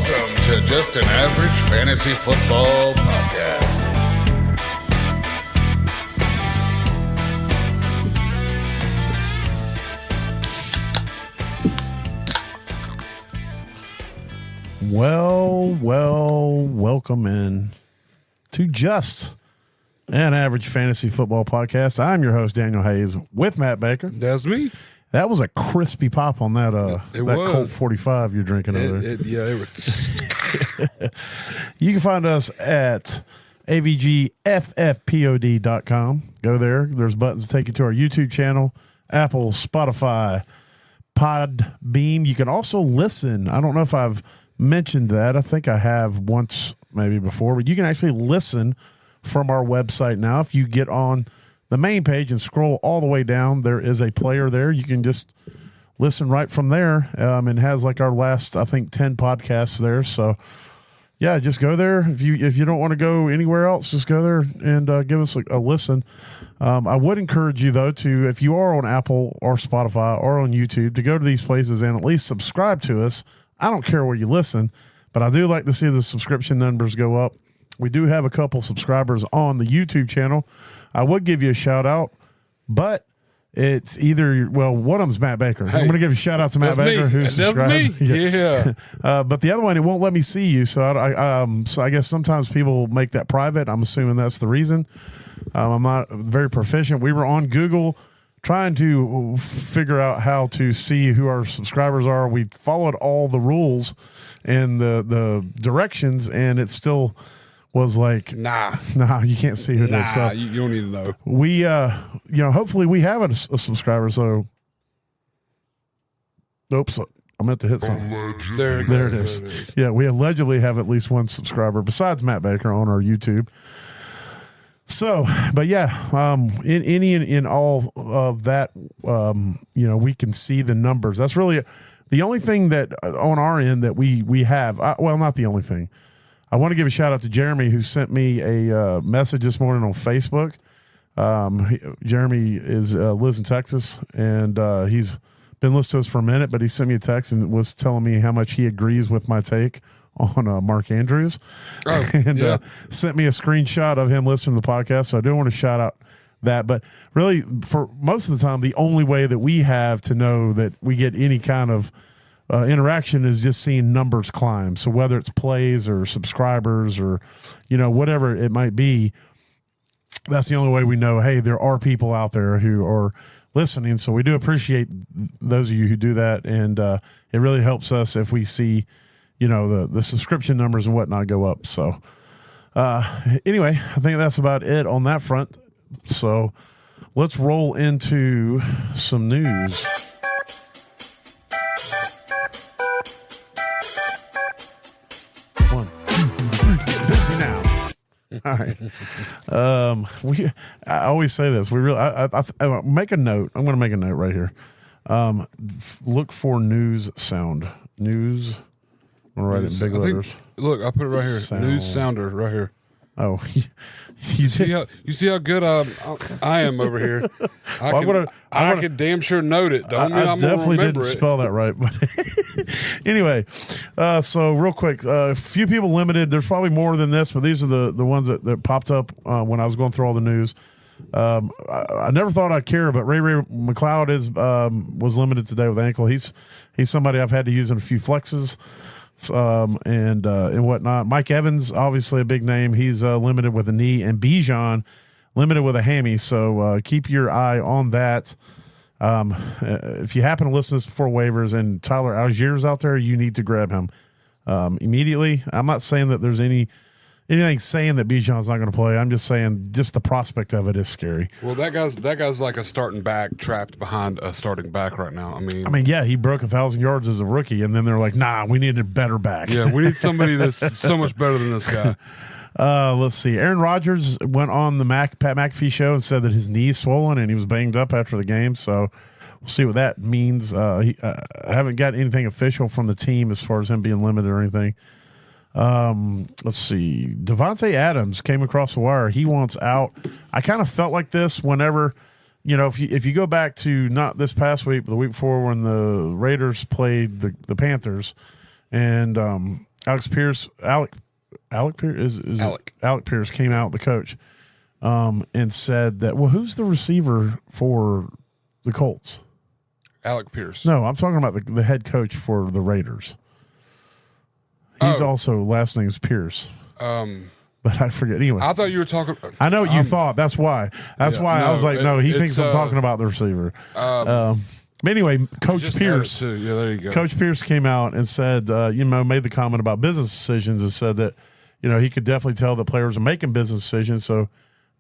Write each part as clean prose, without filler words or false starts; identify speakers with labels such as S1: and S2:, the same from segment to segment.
S1: Welcome to Just an Average Fantasy Football Podcast.
S2: Welcome in to Just an Average Fantasy Football Podcast. I'm your host, Daniel Hayes, with Matt Baker.
S3: That's me.
S2: That was a crispy pop on that Colt 45 you're drinking over there.
S3: It was.
S2: You can find us at avgffpod.com. Go there. There's buttons to take you to our YouTube channel, Apple, Spotify, Podbeam. You can also listen. I don't know if I've mentioned that. I think I have once maybe before, but you can actually listen from our website now. If you get on the main page and scroll all the way down, there is a player there. You can just listen right from there. And has like our last, I think, 10 podcasts there. So yeah, just go there. If you don't want to go anywhere else, just go there and give us a listen. I would encourage you though to, if you are on Apple or Spotify or on YouTube, to go to these places and at least subscribe to us. I don't care where you listen, but I do like to see the subscription numbers go up. We do have a couple subscribers on the YouTube channel. I would give you a shout out, but it's either, well, one of them's Matt Baker. I'm going to give a shout out to Matt Baker, who subscribes.
S3: Yeah.
S2: But the other one, it won't let me see you. So I guess sometimes people make that private. I'm assuming that's the reason. I'm not very proficient. We were on Google trying to figure out how to see who our subscribers are. We followed all the rules and the directions, and it still was like, nah, you can't see who it is. So
S3: you don't need to know.
S2: We, hopefully we have a subscriber. So, oops, I meant to hit something.
S3: There
S2: it is. Yeah, we allegedly have at least one subscriber besides Matt Baker on our YouTube. So, but yeah, in all of that, we can see the numbers. That's really the only thing that on our end that we have. Well, not the only thing. I want to give a shout out to Jeremy, who sent me a message this morning on Facebook. Jeremy lives in Texas, and he's been listening to us for a minute, but he sent me a text and was telling me how much he agrees with my take on Mark Andrews, and sent me a screenshot of him listening to the podcast. So I do want to shout out that. But really, for most of the time, the only way that we have to know that we get any kind of interaction is just seeing numbers climb. So whether it's plays or subscribers or, whatever it might be, that's the only way we know, hey, there are people out there who are listening. So we do appreciate those of you who do that. And it really helps us if we see, the subscription numbers and whatnot go up. So anyway, I think that's about it on that front. So let's roll into some news. All right. I always say this. We really, I make a note. I'm going to make a note right here. Look for news sound. News. I'm going to write it in big letters.
S3: Look, I put it right here.
S2: Sound.
S3: News sounder right here.
S2: Oh,
S3: you see how good I am over here. I can damn sure note it. Don't mean I'm
S2: definitely
S3: remember
S2: didn't
S3: it.
S2: spell that right. But anyway, so real quick, a few people limited. There's probably more than this, but these are the ones that popped up when I was going through all the news. I never thought I'd care, but Ray McLeod was limited today with ankle. He's somebody I've had to use in a few flexes. And whatnot. Mike Evans, obviously a big name. He's limited with a knee, and Bijan limited with a hammy. So keep your eye on that. If you happen to listen to this before waivers and Tyler Allgeier's out there, you need to grab him immediately. I'm not saying that there's anything saying that Bijan's not going to play. I'm just saying just the prospect of it is scary.
S3: Well, that guy's like a starting back trapped behind a starting back right now. I mean,
S2: yeah, he broke 1,000 yards as a rookie, and then they're like, nah, we need a better back.
S3: Yeah, we need somebody that's so much better than this guy.
S2: Let's see. Aaron Rodgers went on the Pat McAfee show and said that his knee's swollen and he was banged up after the game. So we'll see what that means. I haven't got anything official from the team as far as him being limited or anything. Let's see. Devontae Adams came across the wire. He wants out. I kind of felt like this whenever, if you go back to not this past week, but the week before when the Raiders played the Panthers, and Alec Pierce came out, the coach, and said that, well, who's the receiver for the Colts?
S3: Alec Pierce.
S2: No, I'm talking about the head coach for the Raiders. He's also, last name's Pierce. But I forget. Anyway,
S3: I thought you were talking.
S2: I know what you thought. That's why. That's why I was like, no, he thinks I'm talking about the receiver. But anyway, Coach Pierce.
S3: Yeah, there you go.
S2: Coach Pierce came out and said, made the comment about business decisions and said that, he could definitely tell that players are making business decisions, so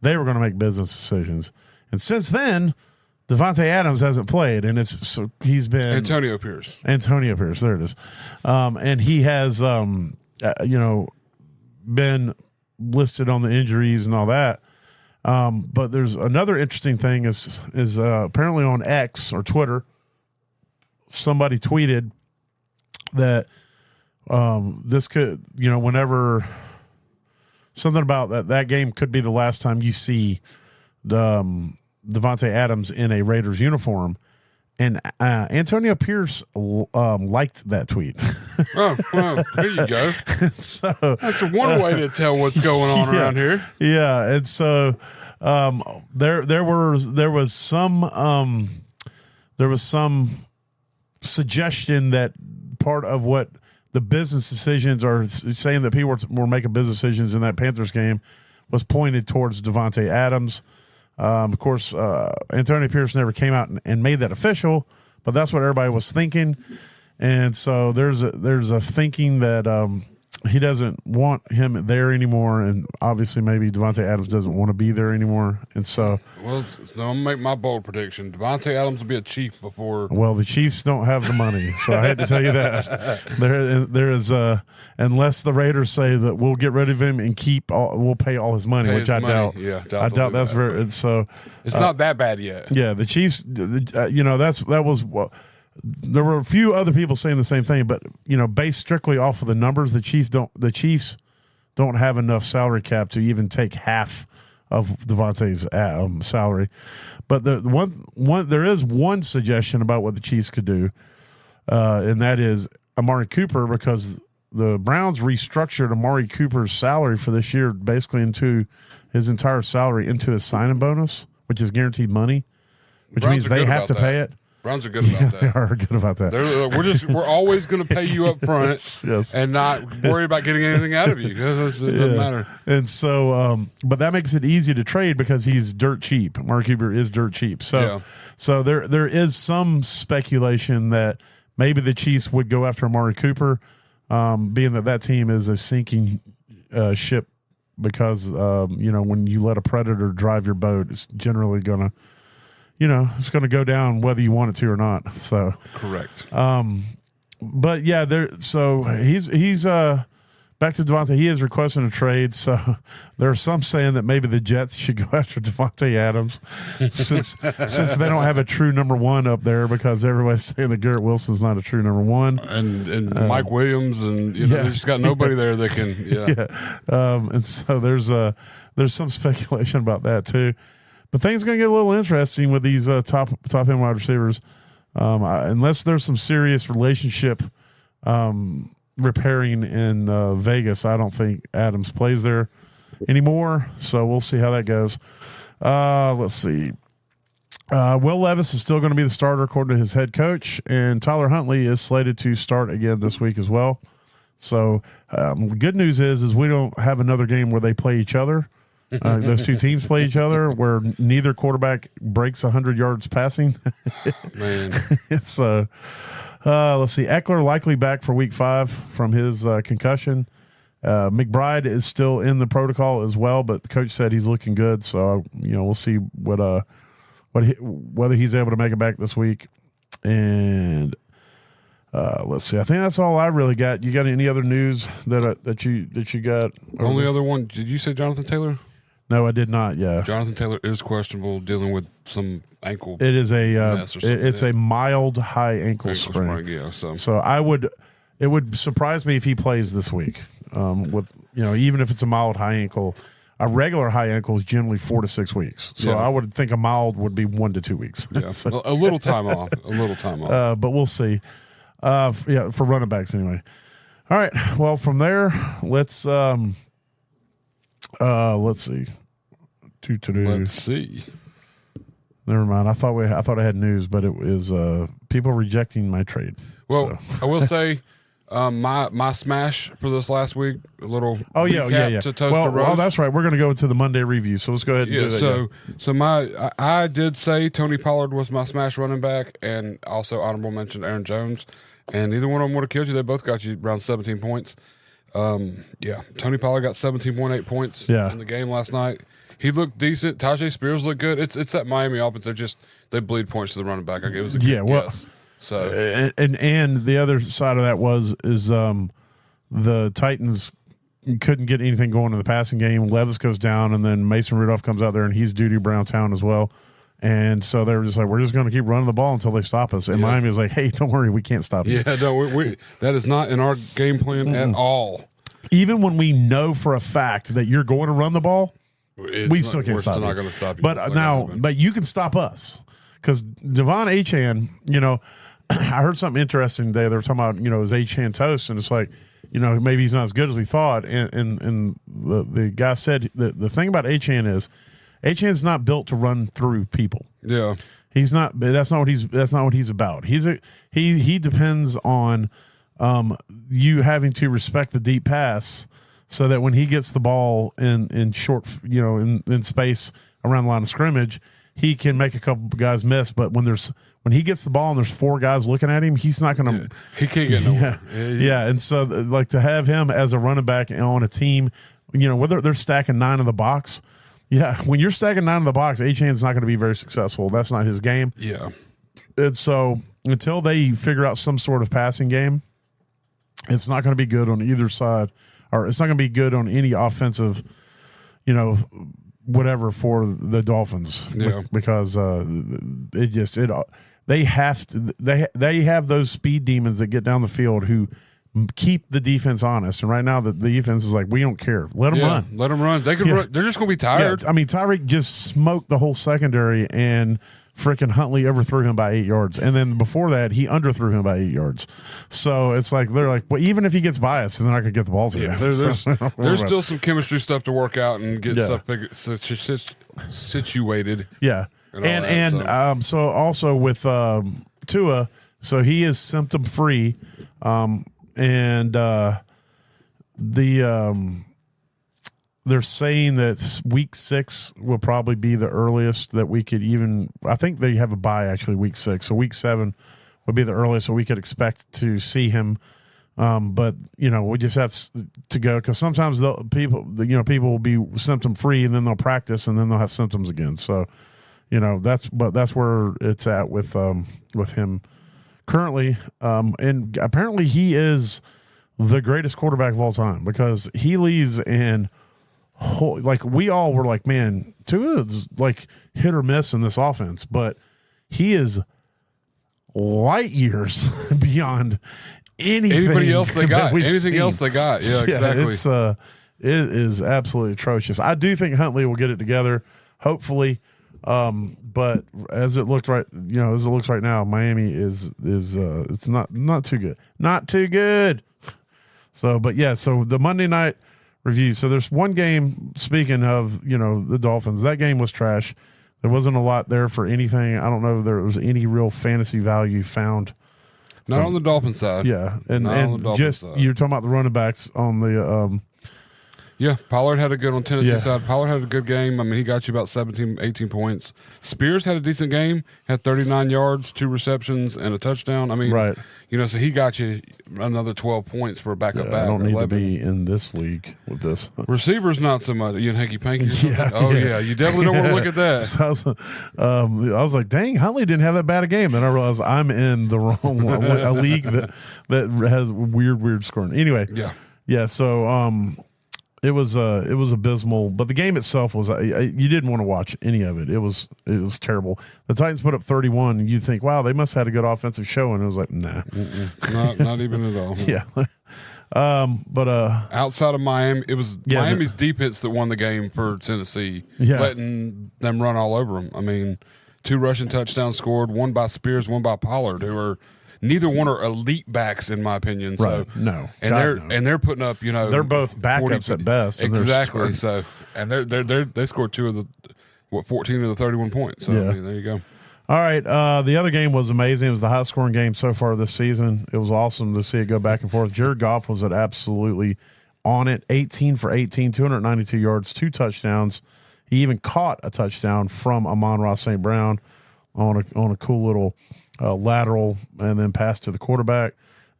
S2: they were going to make business decisions. And since then, Davante Adams hasn't played, and he's been
S3: Antonio Pierce.
S2: There it is, and he has, been listed on the injuries and all that. But there's another interesting thing is apparently on X or Twitter, somebody tweeted that this could, whenever something about that game could be the last time you see Davante Adams in a Raiders uniform. And Antonio Pierce liked that tweet.
S3: Oh, well, there you go.
S2: So
S3: that's one way to tell what's going on around here.
S2: Yeah, and so there was some suggestion that part of what the business decisions are saying that people were making business decisions in that Panthers game was pointed towards Davante Adams. Of course, Antonio Pierce never came out and made that official, but that's what everybody was thinking. And so there's a thinking that he doesn't want him there anymore, and obviously maybe Davante Adams doesn't want to be there anymore. And so,
S3: well, I'm gonna make my bold prediction: Davante Adams will be a Chief before.
S2: Well, the Chiefs don't have the money, so I had to tell you that. There is unless the Raiders say that we'll get rid of him and we'll pay all his money, which I doubt.
S3: Yeah,
S2: I doubt that's very. So
S3: it's not that bad yet.
S2: Yeah, the Chiefs. That was what. There were a few other people saying the same thing, but based strictly off of the numbers, the Chiefs don't have enough salary cap to even take half of Davante's salary. But there is one suggestion about what the Chiefs could do, and that is Amari Cooper, because the Browns restructured Amari Cooper's salary for this year basically into his entire salary into his signing bonus, which is guaranteed money, which means they have to pay it.
S3: Browns are good about that.
S2: They are good about that.
S3: We're always going to pay you up front,
S2: yes,
S3: and not worry about getting anything out of you. It doesn't matter.
S2: And so, but that makes it easy to trade because he's dirt cheap. Mark Cooper is dirt cheap. So there is some speculation that maybe the Chiefs would go after Amari Cooper, being that team is a sinking ship because when you let a predator drive your boat, it's generally gonna. It's going to go down whether you want it to or not. So
S3: correct.
S2: But yeah, so he's back to Davante. He is requesting a trade. So there are some saying that maybe the Jets should go after Davante Adams since they don't have a true number one up there, because everybody's saying that Garrett Wilson's not a true number one,
S3: and Mike Williams, and they just got nobody there that can. Yeah.
S2: And so there's some speculation about that too. But things are going to get a little interesting with these top end wide receivers, unless there's some serious relationship repairing in Vegas. I don't think Adams plays there anymore, so we'll see how that goes. Let's see. Will Levis is still going to be the starter according to his head coach, and Tyler Huntley is slated to start again this week as well. So the good news is we don't have another game where they play each other. Those two teams play each other where neither quarterback breaks 100 yards passing.
S3: Man.
S2: So let's see. Eckler likely back for week 5 from his concussion. McBride is still in the protocol as well, but the coach said he's looking good. So, we'll see whether he's able to make it back this week. And let's see. I think that's all I really got. You got any other news that you got?
S3: Only other one. Did you say Jonathan Taylor?
S2: No, I did not. Yeah,
S3: Jonathan Taylor is questionable, dealing with some ankle.
S2: It is a mild high ankle sprain.
S3: Yeah, so
S2: it would surprise me if he plays this week. With even if it's a mild high ankle, a regular high ankle is generally 4 to 6 weeks. So I would think a mild would be 1 to 2 weeks.
S3: Yeah, so, a little time off. But we'll see.
S2: For running backs anyway. All right. Well, from there, let's see.
S3: Let's see.
S2: Never mind. I thought I had news, but it was people rejecting my trade.
S3: Well,
S2: So.
S3: I will say my smash for this last week, a little
S2: yeah.
S3: to toast
S2: well,
S3: the roast.
S2: well, that's right. We're going to go to the Monday review, so let's go ahead and do that.
S3: So I did say Tony Pollard was my smash running back, and also honorable mention Aaron Jones, and neither one of them would have killed you. They both got you around 17 points. Tony Pollard got 17.8 points in the game last night. He looked decent. Tajay Spears looked good. It's that Miami offense. They bleed points to the running back. It was a good guess. So
S2: and the other side of that is the Titans couldn't get anything going in the passing game. Levis goes down, and then Mason Rudolph comes out there, and he's Duty Brown Town as well. And so they were just like, we're just going to keep running the ball until they stop us. And Miami was like, hey, don't worry, we can't stop you.
S3: Yeah, we that is not in our game plan at all.
S2: Even when we know for a fact that you're going to run the ball, we still can't stop you.
S3: We're still not going to stop you.
S2: But but you can stop us. Because Devon Achane, I heard something interesting today. They were talking about, is Achane toast? And it's like, maybe he's not as good as we thought. And the guy said the thing about Achane is Achane's not built to run through people.
S3: Yeah.
S2: He's not. That's not what he's about. He depends on you having to respect the deep pass so that when he gets the ball in short, in space around the line of scrimmage, he can make a couple guys miss. But when he gets the ball and there's four guys looking at him, he's not going to.
S3: He can't get nowhere.
S2: Yeah. And so like to have him as a running back on a team, whether they're stacking 9 in the box. Yeah, when you're stacking 9 in the box, Achane's not going to be very successful. That's not his game.
S3: Yeah.
S2: And so until they figure out some sort of passing game, it's not going to be good on either side, or it's not going to be good on any offensive, whatever for the Dolphins.
S3: Yeah.
S2: Because they have those speed demons that get down the field who keep the defense honest, and right now the defense is like, we don't care. Let them run.
S3: Let them run. They can run. They're just going to be tired.
S2: Yeah, I mean, Tyreek just smoked the whole secondary, and freaking Huntley overthrew him by 8 yards, and then before that, he underthrew him by 8 yards. So it's like they're like, well, even if he gets biased, then they're not going to get the balls.
S3: Yeah, there's still some chemistry stuff to work out and get stuff situated.
S2: Yeah, so also with Tua, so he is symptom free. And they're saying that week 6 will probably be the earliest that we could even. I think they have a bye actually week 6, so week 7 would be the earliest, so we could expect to see him. But we just have to go, because sometimes people will be symptom free and then they'll practice and then they'll have symptoms again. So that's where it's at with him currently, and apparently he is the greatest quarterback of all time, because he leads and we all were like, man, Tua is like hit or miss in this offense, but he is light years beyond anybody
S3: else they got.
S2: Anything
S3: else they got. Yeah, exactly.
S2: It is absolutely atrocious. I do think Huntley will get it together, hopefully. But as it looks right now, Miami is it's not too good. Not too good. So, but yeah, so the Monday night review. So there's one game, speaking of, the Dolphins, that game was trash. There wasn't a lot there for anything. I don't know if there was any real fantasy value found.
S3: Not on the Dolphins side.
S2: Yeah. And just, you're talking about the running backs on the,
S3: yeah, Pollard had a good on Tennessee side. Pollard had a good game. I mean, he got you about 17, 18 points. Spears had a decent game, had 39 yards, 2 receptions, and a touchdown. I mean,
S2: right.
S3: So he got you another 12 points for a backup back.
S2: I don't need to be in this league with this.
S3: Receivers, not so much. You and Hanky Panky or something? Yeah. You definitely don't want to look at that.
S2: So I was like, dang, Huntley didn't have that bad a game. Then I realized I'm in the wrong one, a league that has weird scoring. Anyway. Yeah. So, it was abysmal, but the game itself was you didn't want to watch any of it. It was terrible. The Titans put up 31, and you think, wow, they must have had a good offensive show, and it was like, nah,
S3: not even at all.
S2: Yeah. But
S3: outside of Miami, it was Miami's defense that won the game for Tennessee, letting them run all over them. I mean, 2 rushing touchdowns scored, one by Spears, one by Pollard, who are neither one are elite backs in my opinion. So
S2: Right. No.
S3: and
S2: God, no.
S3: they're putting up,
S2: They're both backups at best. and they're
S3: Exactly.
S2: starting.
S3: So and they scored 14 of the 31 points. So
S2: Yeah.
S3: I mean, there you go.
S2: All right. The other game was amazing. It was the highest scoring game so far this season. It was awesome to see it go back and forth. Jared Goff was absolutely on it. 18 for 18, 292 yards, 2 touchdowns. He even caught a touchdown from Amon-Ra St. Brown on a cool little lateral and then passed to the quarterback.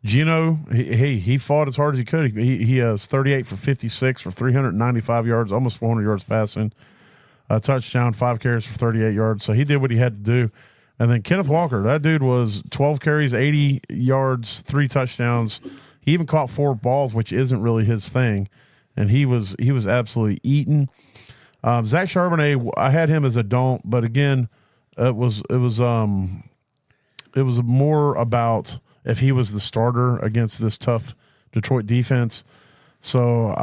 S2: Gino, he fought as hard as he could. He has 38 for 56 for 395 yards, almost 400 yards passing. A touchdown, 5 carries for 38 yards. So he did what he had to do. And then Kenneth Walker, that dude was 12 carries, 80 yards, 3 touchdowns. He even caught 4 balls, which isn't really his thing. And he was absolutely eaten. Zach Charbonnet, I had him as a don't, but again, it was more about if he was the starter against this tough Detroit defense. So,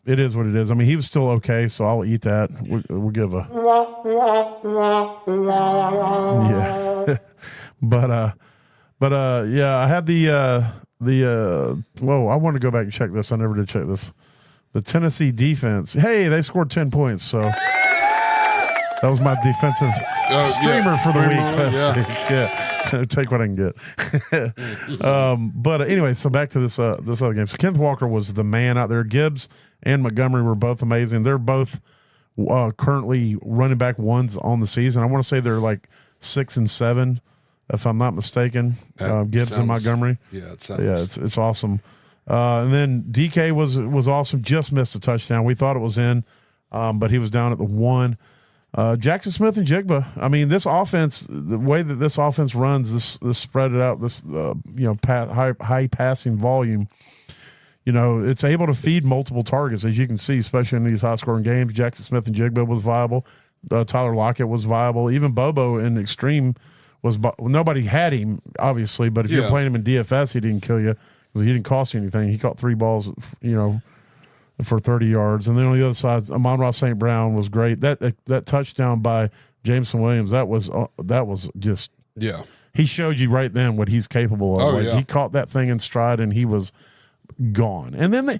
S2: it is what it is. I mean, he was still okay, so I'll eat that. We'll give a... Yeah. but I had I want to go back and check this. I never did check this. The Tennessee defense. Hey, they scored 10 points, so that was my defensive streamer for the week last week. Yeah. Take what I can get. But anyway, so back to this other game. So Kenneth Walker was the man out there. Gibbs and Montgomery were both amazing. They're both currently running back ones on the season. I want to say they're like 6 and 7, if I'm not mistaken. Gibbs and Montgomery.
S3: Yeah, it sounds.
S2: Yeah, it's awesome. And then DK was awesome. Just missed a touchdown. We thought it was in, but he was down at the 1. Jackson Smith and Jigba. I mean, this offense, the way that this offense runs, this spread it out, this high passing volume. It's able to feed multiple targets, as you can see, especially in these high scoring games. Jackson Smith and Jigba was viable. Tyler Lockett was viable. Even Bobo in extreme was. Nobody had him, obviously, but if you're playing him in DFS, he didn't kill you because he didn't cost you anything. He caught 3 balls, for 30 yards. And then on the other side, Amon-Ra St. Brown was great. That touchdown by Jameson Williams, that was just he showed you right then what he's capable of. He caught that thing in stride and he was gone. And then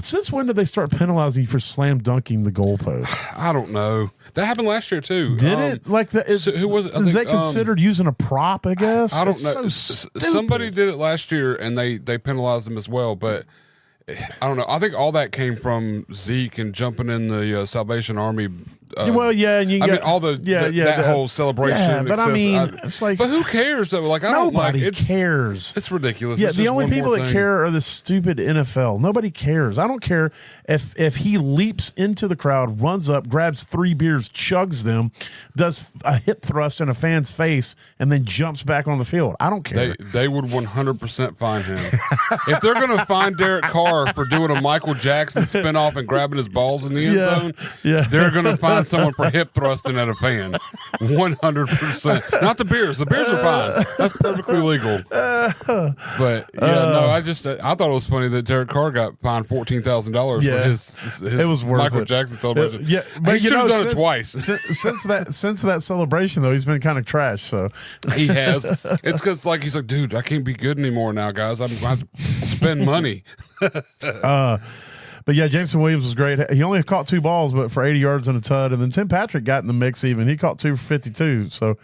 S2: since when did they start penalizing you for slam dunking the goalpost?
S3: I don't know. That happened last year too.
S2: Did it? Like that?
S3: Who was it?
S2: Is that considered using a prop? I guess
S3: I don't know.
S2: So
S3: Somebody did it last year and they penalized them as well, but I don't know. I think all that came from Zeke and jumping in the Salvation Army.
S2: And
S3: all that whole celebration.
S2: Yeah, but it's like,
S3: but who cares though? Like,
S2: nobody cares.
S3: It's ridiculous.
S2: Yeah,
S3: it's
S2: the only people that care are the stupid NFL. Nobody cares. I don't care if he leaps into the crowd, runs up, grabs 3 beers, chugs them, does a hip thrust in a fan's face, and then jumps back on the field. I don't care.
S3: They would 100% fine him. If they're going to find Derek Carr for doing a Michael Jackson spinoff and grabbing his balls in the end zone, they're going to find someone for hip thrusting at a fan. 100%. Not the beers. The beers are fine. That's perfectly legal. But I thought it was funny that Derek Carr got fined $14,000 for his
S2: it was worth
S3: Michael
S2: it.
S3: Jackson celebration.
S2: But
S3: he should have done it twice.
S2: Since that celebration though, he's been kind of trash. So
S3: he has. It's because he's like, dude, I can't be good anymore now, guys. I'm going to spend money.
S2: But yeah, Jameson Williams was great. He only caught 2 balls, but for 80 yards and a tud. And then Tim Patrick got in the mix even. He caught 2 for 52. So,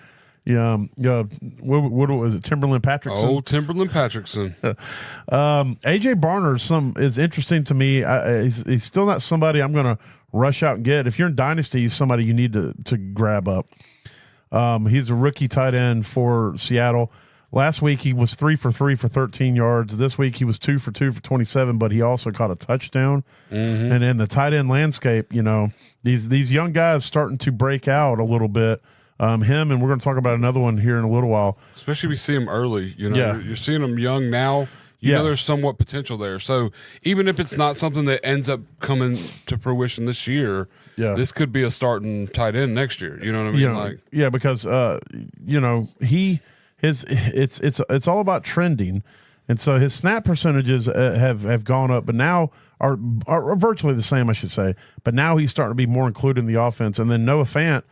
S2: what was it? Timberland Patrickson?
S3: Oh, Timberland Patrickson.
S2: A.J. Barner is interesting to me. He's still not somebody I'm going to rush out and get. If you're in Dynasty, he's somebody you need to grab up. He's a rookie tight end for Seattle. Last week he was 3 for 3 for 13 yards. This week he was 2 for 2 for 27, but he also caught a touchdown. Mm-hmm. And in the tight end landscape, these young guys starting to break out a little bit. Him, and we're going to talk about another one here in a little while.
S3: Especially if you see him early. You're seeing them young now. You know there's somewhat potential there. So even if it's not something that ends up coming to fruition this year, this could be a starting tight end next year. You know what I mean?
S2: Because it's all about trending, and so his snap percentages have gone up, but now are virtually the same, I should say. But now he's starting to be more included in the offense. And then Noah Fant,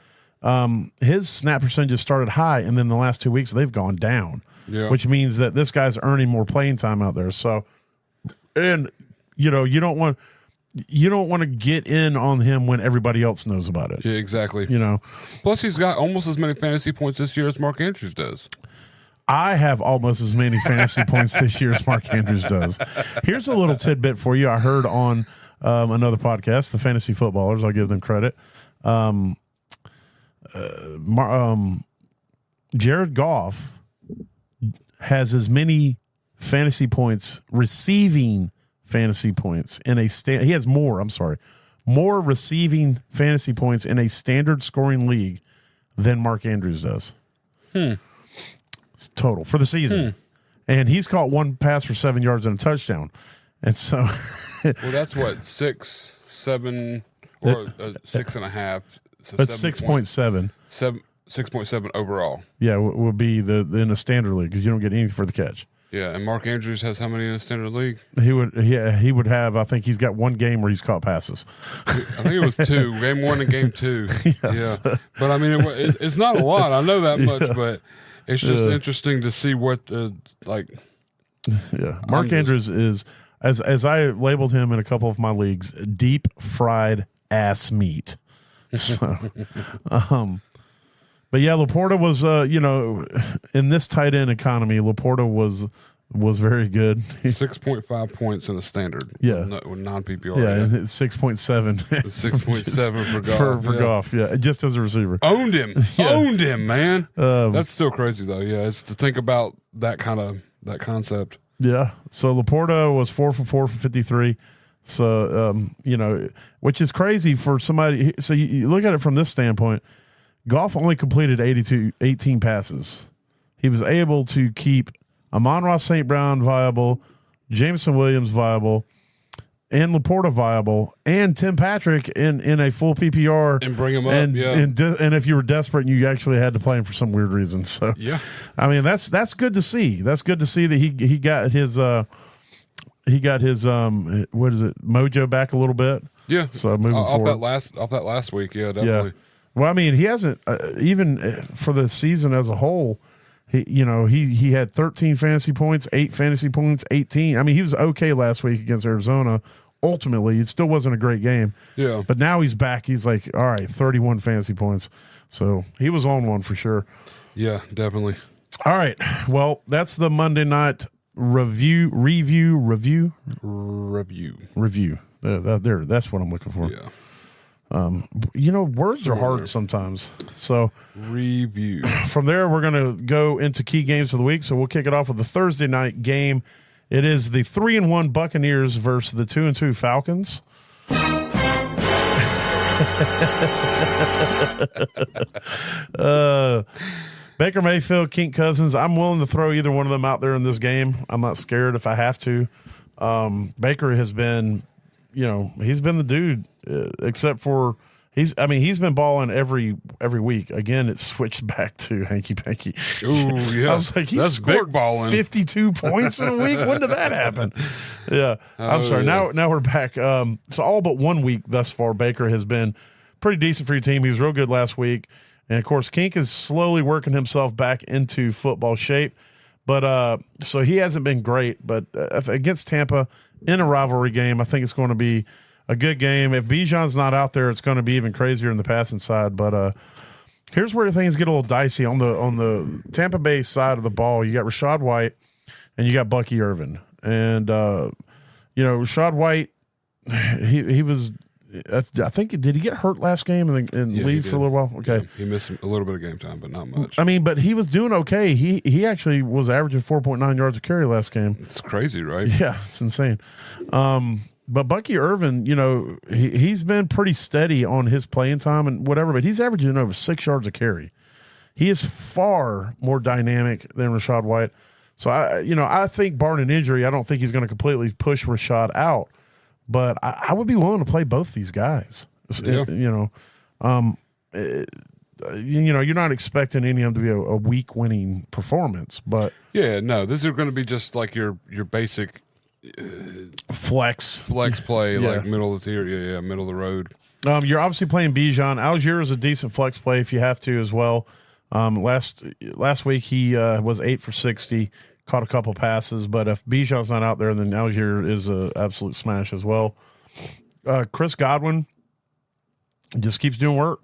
S2: his snap percentages started high, and then the last 2 weeks they've gone down. which means that this guy's earning more playing time out there. So, and you don't want to get in on him when everybody else knows about it.
S3: Yeah, exactly.
S2: Plus
S3: he's got almost as many fantasy points this year as Mark Andrews does.
S2: I have almost as many fantasy points this year as Mark Andrews does. Here's a little tidbit for you. I heard on another podcast, the Fantasy Footballers. I'll give them credit. Jared Goff has as many fantasy points, receiving fantasy points in a he has more receiving fantasy points in a standard scoring league than Mark Andrews does. Total for the season. And he's caught one pass for 7 yards and a touchdown. And so
S3: well, that's what 6, 7 or 6.5. So
S2: that's 6.7.
S3: 6.7 overall.
S2: Yeah, would be in a standard league because you don't get anything for the catch.
S3: Yeah, and Mark Andrews has how many in a standard league?
S2: He would have. I think he's got one game where he's caught passes.
S3: I think it was 2, game 1 and game 2. Yes. Yeah, but I mean, it's not a lot. I know that much, but it's just interesting to see what
S2: Yeah, Mark Andrews is, as I labeled him in a couple of my leagues, deep fried ass meat. So, but yeah, Laporta was, in this tight end economy, Laporta was very good.
S3: 6.5 points in a standard.
S2: Yeah,
S3: with non-PPR.
S2: Yeah, 6.7.
S3: 6.7 for Goff.
S2: For Goff, yeah, just as a receiver.
S3: Owned him, man. That's still crazy though. Yeah, it's to think about that concept.
S2: Yeah. So Laporta was 4 for 4 for 53. So which is crazy for somebody. So you look at it from this standpoint. Goff only completed 18 passes. He was able to keep Amon-Ra St. Brown viable, Jameson Williams viable, and Laporta viable, and Tim Patrick in a full PPR,
S3: and bring him up.
S2: And if you were desperate, you actually had to play him for some weird reason. So
S3: yeah,
S2: I mean that's good to see. That's good to see that he got his what is it, mojo back a little bit.
S3: Yeah.
S2: So moving forward,
S3: off that last week, yeah, definitely.
S2: Yeah. Well, I mean, he hasn't even for the season as a whole. He had 13 fantasy points, 8 fantasy points, 18. I mean, he was okay last week against Arizona. Ultimately, it still wasn't a great game.
S3: Yeah.
S2: But now he's back. He's like, all right, 31 fantasy points. So he was on one for sure.
S3: Yeah, definitely.
S2: All right. Well, that's the Monday night review. There, that's what I'm looking for.
S3: Yeah.
S2: Words are hard sometimes. So
S3: review.
S2: From there, we're going to go into key games of the week. So we'll kick it off with the Thursday night game. It is the 3-1 Buccaneers versus the 2-2 Falcons. Baker Mayfield, Kirk Cousins. I'm willing to throw either one of them out there in this game. I'm not scared if I have to. Baker has been, he's been the dude, except for he's been balling every week. Again, it's switched back to hanky panky.
S3: Ooh, yeah.
S2: I was like, he
S3: that's
S2: scored
S3: big balling.
S2: 52 points in a week. When did that happen? Yeah. I'm sorry.
S3: Yeah.
S2: Now we're back. So all but 1 week thus far, Baker has been pretty decent for your team. He was real good last week. And of course, Kink is slowly working himself back into football shape. But so he hasn't been great. But against Tampa in a rivalry game, I think it's going to be a good game. If Bijan's not out there, it's going to be even crazier in the passing side. But here's where things get a little dicey on the Tampa Bay side of the ball. You got Rachaad White and you got Bucky Irvin. And Rachaad White, he was. I think did he get hurt last game and leave for a little while? Okay,
S3: yeah, he missed a little bit of game time, but not much.
S2: I mean, but he was doing okay. He actually was averaging 4.9 yards a carry last game.
S3: It's crazy, right?
S2: Yeah, it's insane. But Bucky Irvin, he's been pretty steady on his playing time and whatever, but he's averaging over 6 yards a carry. He is far more dynamic than Rachaad White. So I think barring an injury, I don't think he's going to completely push Rachaad out. But I would be willing to play both these guys.
S3: Yeah.
S2: You're not expecting any of them to be a week winning performance, but
S3: yeah, no, these are going to be just like your basic
S2: flex
S3: play,
S2: Yeah.
S3: like middle of the tier, middle of the road.
S2: You're obviously playing Bijan. Algier is a decent flex play if you have to as well. Last week he was 8 for 60, caught a couple passes. But if Bijan's not out there, then Algier is an absolute smash as well. Chris Godwin just keeps doing work.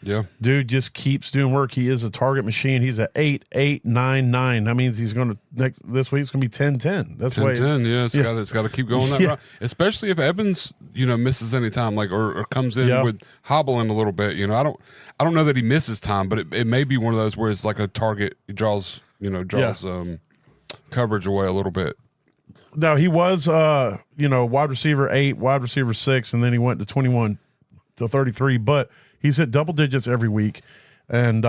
S3: Yeah.
S2: Dude just keeps doing work. He is a target machine. He's at 8-8-9-9. That means he's going to this week's going to be 10-10. That's why
S3: 10-10, yeah. It's got to keep going that route. Especially if Evans, misses any time, like or comes in with hobbling a little bit. I don't know that he misses time, but it may be one of those where it's like a target. He draws coverage away a little bit.
S2: No, he was wide receiver 8, wide receiver 6, and then he went to 21 to 33. But he's hit double digits every week, and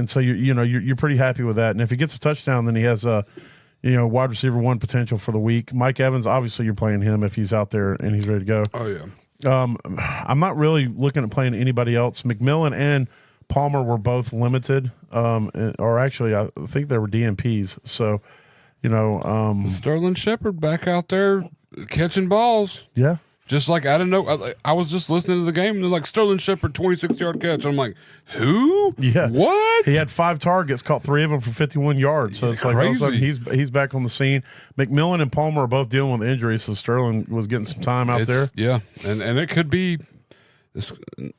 S2: so you're pretty happy with that. And if he gets a touchdown, then he has wide receiver 1 potential for the week. Mike Evans, obviously you're playing him if he's out there and he's ready to go.
S3: Oh yeah.
S2: I'm not really looking at playing anybody else. McMillan and Palmer were both limited, or actually I think they were DMPs. So
S3: Sterling Shepard back out there catching balls.
S2: Yeah.
S3: Just like I don't know, I was just listening to the game and they're like Sterling Shepard 26-yard catch. I'm like, who?
S2: Yeah,
S3: what?
S2: He had 5 targets, caught 3 of them for 51 yards. So it's like all of a sudden he's back on the scene. McMillan and Palmer are both dealing with injuries, so Sterling was getting some time out there.
S3: Yeah, and it could be.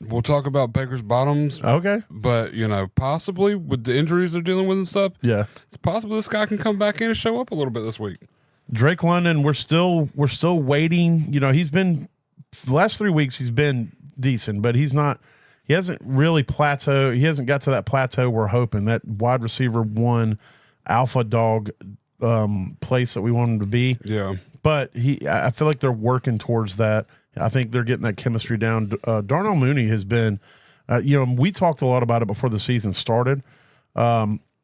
S3: We'll talk about Baker's bottoms.
S2: Okay,
S3: but possibly with the injuries they're dealing with and stuff.
S2: Yeah,
S3: it's possible this guy can come back in and show up a little bit this week.
S2: Drake London, we're still waiting. He's been the last 3 weeks. He's been decent, but he hasn't really plateaued. He hasn't got to that plateau we're hoping, that wide receiver 1 alpha dog place that we want him to be.
S3: Yeah,
S2: but I feel like they're working towards that. I think they're getting that chemistry down. Darnell Mooney has been, we talked a lot about it before the season started.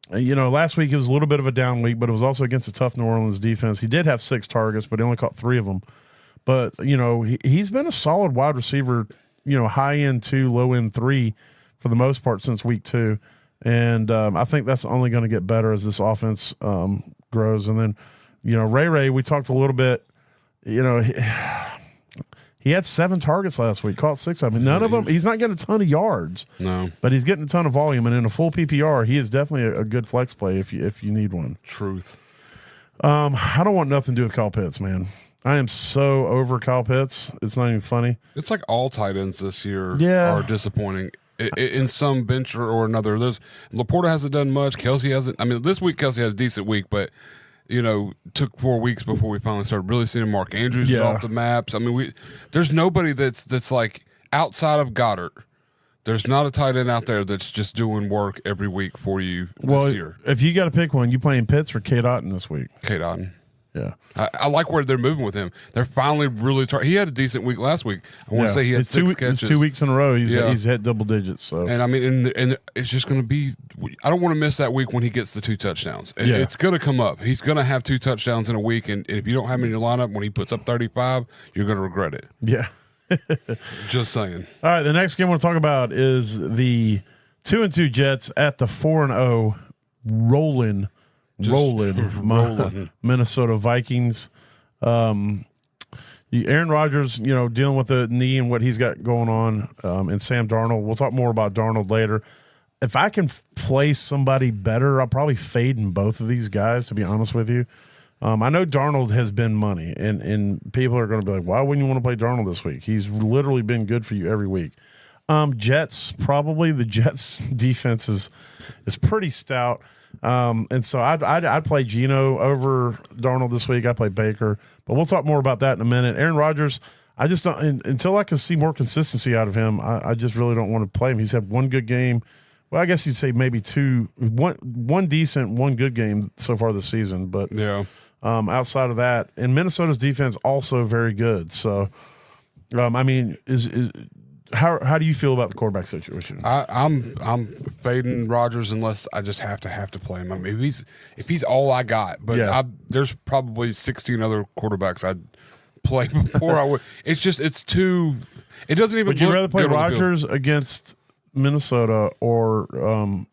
S2: Last week it was a little bit of a down week, but it was also against a tough New Orleans defense. He did have 6 targets, but he only caught 3 of them. But, he's been a solid wide receiver, high end 2, low end 3 for the most part since week 2. And I think that's only going to get better as this offense grows. And then, Ray, we talked a little bit, he had 7 targets last week, caught 6 of them. None of them, he's not getting a ton of yards.
S3: No.
S2: But he's getting a ton of volume. And in a full PPR, he is definitely a good flex play if you need one.
S3: Truth.
S2: I don't want nothing to do with Kyle Pitts, man. I am so over Kyle Pitts. It's not even funny.
S3: It's like all tight ends this year
S2: are
S3: disappointing in some bench or another. Laporta hasn't done much. Kelsey hasn't. I mean, this week Kelsey has a decent week, but took 4 weeks before we finally started really seeing Mark Andrews off the maps. I mean, there's nobody that's like outside of Goddard. There's not a tight end out there that's just doing work every week for you this year.
S2: If you got to pick one, you playing Pitts or Cade Otton this week?
S3: Cade Otton.
S2: Yeah.
S3: I like where they're moving with him. They're finally really he had a decent week last week. I want to say he had 6 catches.
S2: It's 2 weeks in a row. He's hit double digits. So,
S3: and I mean, and it's just going to be. I don't want to miss that week when he gets the 2 touchdowns. It's going to come up. He's going to have 2 touchdowns in a week, and if you don't have him in your lineup when he puts up 35, you're going to regret it.
S2: Yeah.
S3: Just saying.
S2: All right, the next game I want to talk about is the 2-2 Jets at the 4-0 rolling Minnesota Vikings. Aaron Rodgers, dealing with the knee and what he's got going on, and Sam Darnold. We'll talk more about Darnold later. If I can play somebody better, I'll probably fade in both of these guys, to be honest with you. I know Darnold has been money, and people are going to be like, why wouldn't you want to play Darnold this week? He's literally been good for you every week. Jets, probably. The Jets defense is pretty stout. And so I'd play Geno over Darnold this week. I play Baker, but we'll talk more about that in a minute. Aaron Rodgers, I just don't, until I can see more consistency out of him, I just really don't want to play him. He's had 1 good game. Well, I guess you'd say maybe 2, one decent, 1 good game so far this season. But outside of that, and Minnesota's defense also very good. So, I mean, how do you feel about the quarterback situation?
S3: I'm fading Rodgers unless I just have to play him. I mean, if he's all I got, but there's probably 16 other quarterbacks I'd play before I would. It's too. It doesn't even.
S2: Would you rather play Rodgers against Minnesota or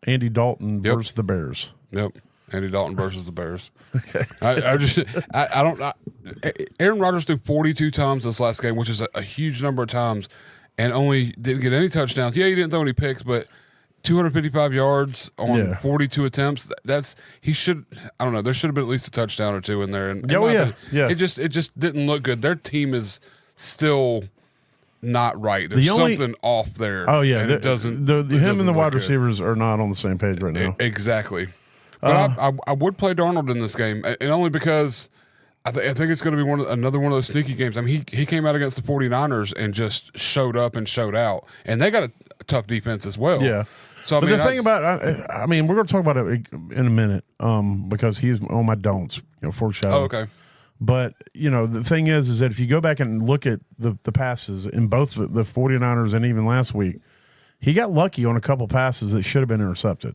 S2: Andy Dalton versus the Bears?
S3: Yep. Andy Dalton versus the Bears.
S2: Okay.
S3: I don't. Aaron Rodgers threw 42 times this last game, which is a huge number of times, and only didn't get any touchdowns. Yeah, he didn't throw any picks, but 255 yards on
S2: Yeah.
S3: 42 attempts. He should. I don't know. There should have been at least a touchdown or two in there. And
S2: Yeah.
S3: It just didn't look good. Their team is still not right. There's something off there.
S2: Oh yeah,
S3: and it doesn't.
S2: Him
S3: doesn't
S2: and the
S3: look
S2: wide
S3: good.
S2: receivers are not on the same page right now.
S3: Exactly. But I would play Darnold in this game, and only because I think it's going to be another one of those sneaky games. I mean, he came out against the 49ers and just showed up and showed out, and they got a tough defense as well.
S2: Yeah.
S3: So
S2: But the thing about, I mean, we're going to talk about it in a minute, because he's on my don'ts, foreshadow.
S3: Oh, okay.
S2: But, the thing is that if you go back and look at the passes in both the 49ers and even last week, he got lucky on a couple passes that should have been intercepted.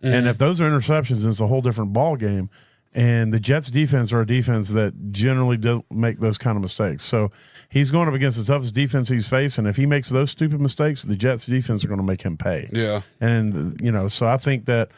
S2: Mm-hmm. And if those are interceptions, it's a whole different ball game. And the Jets defense are a defense that generally don't make those kind of mistakes. So he's going up against the toughest defense he's faced. And if he makes those stupid mistakes, the Jets defense are going to make him pay.
S3: Yeah.
S2: And, so I think that,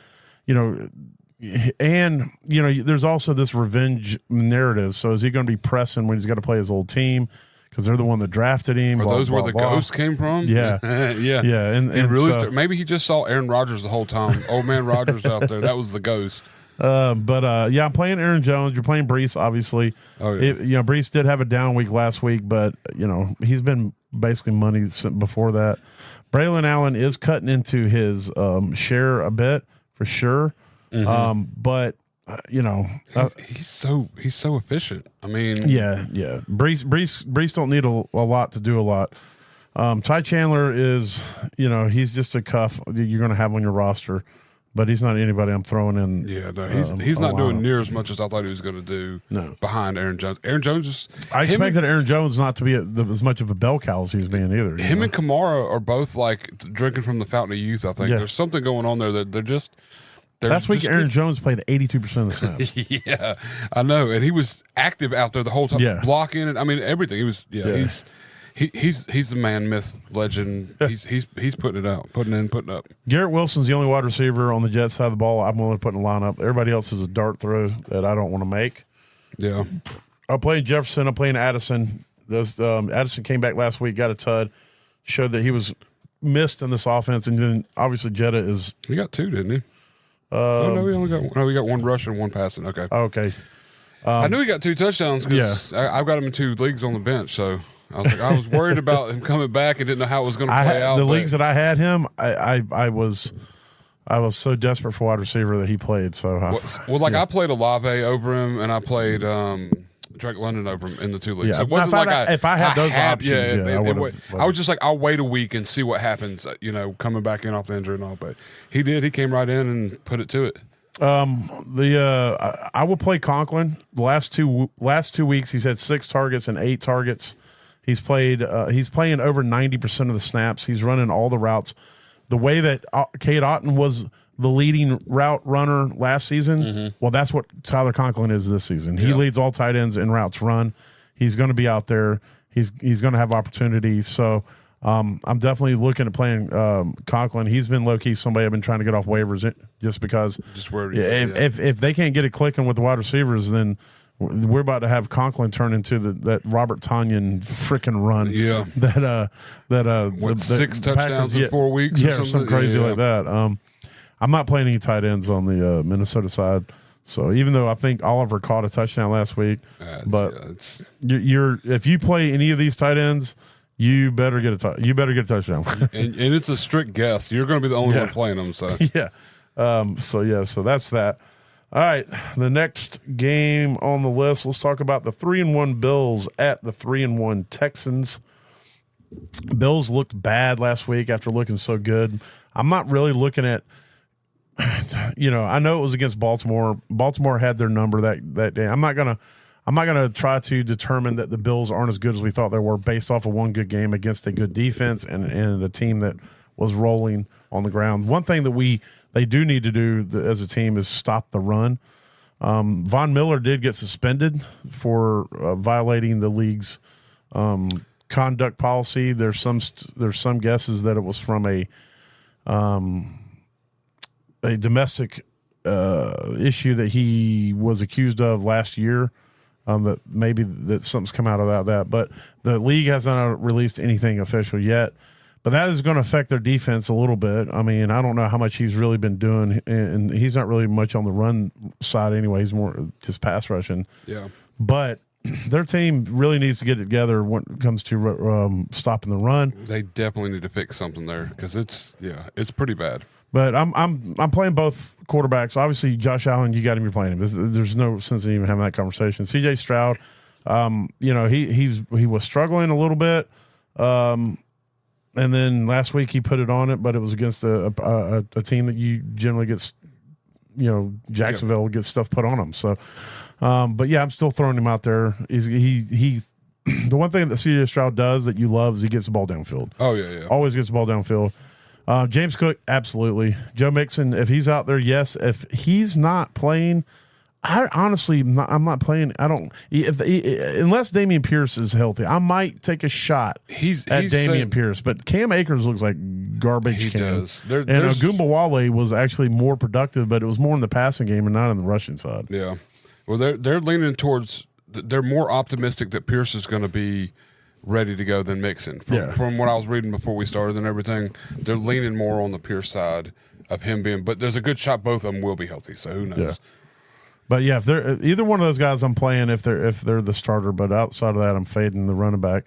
S2: and, there's also this revenge narrative. So is he going to be pressing when he's got to play his old team? Because they're the one that drafted him.
S3: Are those where the ghosts came from?
S2: Yeah.
S3: Yeah.
S2: Yeah. And
S3: really
S2: so,
S3: maybe he just saw Aaron Rodgers the whole time. Old man Rodgers out there. That was the ghost.
S2: I'm playing Aaron Jones. You're playing Brees, obviously.
S3: Oh, yeah.
S2: Brees did have a down week last week, but, he's been basically money before that. Braylon Allen is cutting into his share a bit for sure. Mm-hmm. But,
S3: he's so efficient. I mean,
S2: yeah. Brees don't need a lot to do a lot. Ty Chandler is, he's just a cuff you're going to have on your roster. But he's not anybody I'm throwing in.
S3: Yeah, no, he's not doing near as much as I thought he was going to do.
S2: No.
S3: Behind Aaron Jones. Aaron Jones just.
S2: I expected Aaron Jones not to be as much of a bell cow as he's being either.
S3: Him and Kamara are both like drinking from the fountain of youth. I think there's something going on there that they're just.
S2: Last week, Aaron Jones played 82% of the snaps.
S3: Yeah, I know, and he was active out there the whole time,
S2: Yeah.
S3: blocking it. I mean, everything. He was. Yeah. He's the man, myth, legend. He's putting it out, putting up.
S2: Garrett Wilson's the only wide receiver on the Jets side of the ball I'm willing to put in the lineup. Everybody else is a dart throw that I don't want to make.
S3: Yeah.
S2: I'm playing Jefferson. I'm playing Addison. Addison came back last week, got a tud, showed that he was missed in this offense, and then obviously Jetta is.
S3: He got two, didn't he? No, he only got one. No, he got one rushing, one passing. Okay.
S2: Okay.
S3: I knew he got two touchdowns because I've got him in 2 leagues on the bench, so. I was worried about him coming back and didn't know how it was going to play out.
S2: The leagues that I had him, I was so desperate for wide receiver that he played. So
S3: I played Olave over him, and I played Drake London over him in the 2 leagues.
S2: Yeah.
S3: So it wasn't
S2: if I had those options,
S3: I was just like, Will wait a week and see what happens. Coming back in off the injury and all, but he did. He came right in and put it to it.
S2: I will play Conklin. The last two weeks, he's had 6 targets and 8 targets. He's playing over 90% of the snaps. He's running all the routes. The way that Cade Otton was the leading route runner last season, well, that's what Tyler Conklin is this season. He leads all tight ends in routes run. He's going to be out there. He's going to have opportunities. So I'm definitely looking at playing Conklin. He's been low-key somebody I've been trying to get off waivers just because if they can't get it clicking with the wide receivers, then – we're about to have Conklin turn into that Robert Tonyan freaking run.
S3: Yeah.
S2: That
S3: 6 touchdowns in 4 weeks?
S2: Yeah, or something crazy like that. I'm not playing any tight ends on the Minnesota side. So even though I think Oliver caught a touchdown last week, if you play any of these tight ends, you better get a touchdown.
S3: and it's a strict guess. You're going to be the only one playing them. So
S2: So that's that. All right, the next game on the list, let's talk about the 3-1 Bills at the 3-1 Texans. Bills looked bad last week after looking so good. I'm not really looking at, I know it was against Baltimore. Baltimore had their number that day. I'm not gonna try to determine that the Bills aren't as good as we thought they were based off of one good game against a good defense and a team that was rolling on the ground. One thing that they do need to do as a team is stop the run. Von Miller did get suspended for violating the league's conduct policy. There's some guesses that it was from a domestic issue that he was accused of last year. That maybe that something's come out of that. But the league hasn't released anything official yet. But that is going to affect their defense a little bit. I mean, I don't know how much he's really been doing, and he's not really much on the run side anyway. He's more just pass rushing.
S3: Yeah.
S2: But their team really needs to get it together when it comes to stopping the run.
S3: They definitely need to fix something there because it's pretty bad.
S2: But I'm playing both quarterbacks. Obviously, Josh Allen, you got him. You're playing him. There's no sense in even having that conversation. C.J. Stroud, he was struggling a little bit. And then last week he put it on it, but it was against a team that you generally gets, Jacksonville gets stuff put on them. So, but yeah, I'm still throwing him out there. He the one thing that C.J. Stroud does that you love is he gets the ball downfield.
S3: Oh yeah.
S2: Always gets the ball downfield. James Cook, absolutely. Joe Mixon, if he's out there, yes. If he's not playing, I'm not playing. I don't. Unless Dameon Pierce is healthy, I might take a shot at Dameon Pierce. But Cam Akers looks like garbage.
S3: He
S2: can.
S3: does.
S2: And Ogunbowale was actually more productive, but it was more in the passing game and not in the rushing side.
S3: Yeah. Well, they're leaning towards. They're more optimistic that Pierce is going to be ready to go than Mixon. From what I was reading before we started and everything, they're leaning more on the Pierce side of him being. But there's a good shot both of them will be healthy. So who knows?
S2: Yeah. But yeah, if they're either one of those guys, I'm playing if they're the starter. But outside of that, I'm fading the running back,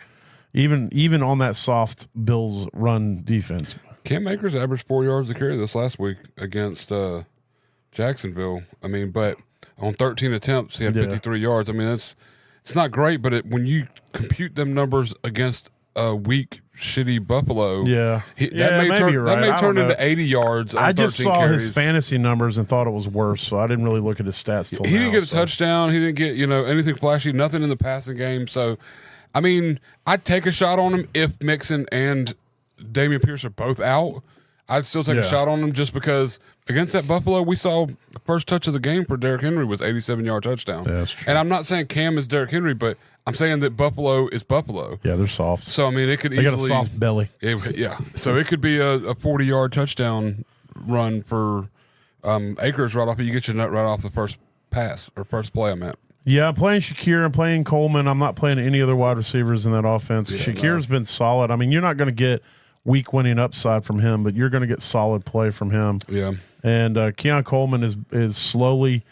S2: even on that soft Bills run defense. Cam
S3: Akers averaged 4 yards a carry this last week against Jacksonville. I mean, but on 13 attempts, he had 53 yards. I mean, it's not great, but when you compute them numbers against a weak, shitty Buffalo, that may turn into 80 yards. On
S2: I just
S3: 13
S2: saw
S3: carries.
S2: his fantasy numbers and thought it was worse, so I didn't really look at his stats till
S3: he didn't get a touchdown. He didn't get anything flashy. Nothing in the passing game. So, I mean, I'd take a shot on him if Mixon and Dameon Pierce are both out. I'd still take a shot on him just because against that Buffalo, we saw the first touch of the game for Derrick Henry was 87-yard touchdown.
S2: Yeah, that's true.
S3: And I'm not saying Cam is Derrick Henry, but I'm saying that Buffalo is Buffalo.
S2: Yeah, they're soft.
S3: So, I mean, it could
S2: they
S3: easily.
S2: They got a soft belly.
S3: Yeah. So it could be a 40-yard touchdown run for Akers right off. You get your nut right off the first pass or first play, I meant.
S2: Yeah, I'm playing Shakir. I'm playing Coleman. I'm not playing any other wide receivers in that offense. Shakir's been solid. I mean, you're not going to get week winning upside from him, but you're going to get solid play from him.
S3: Yeah.
S2: And Keon Coleman is slowly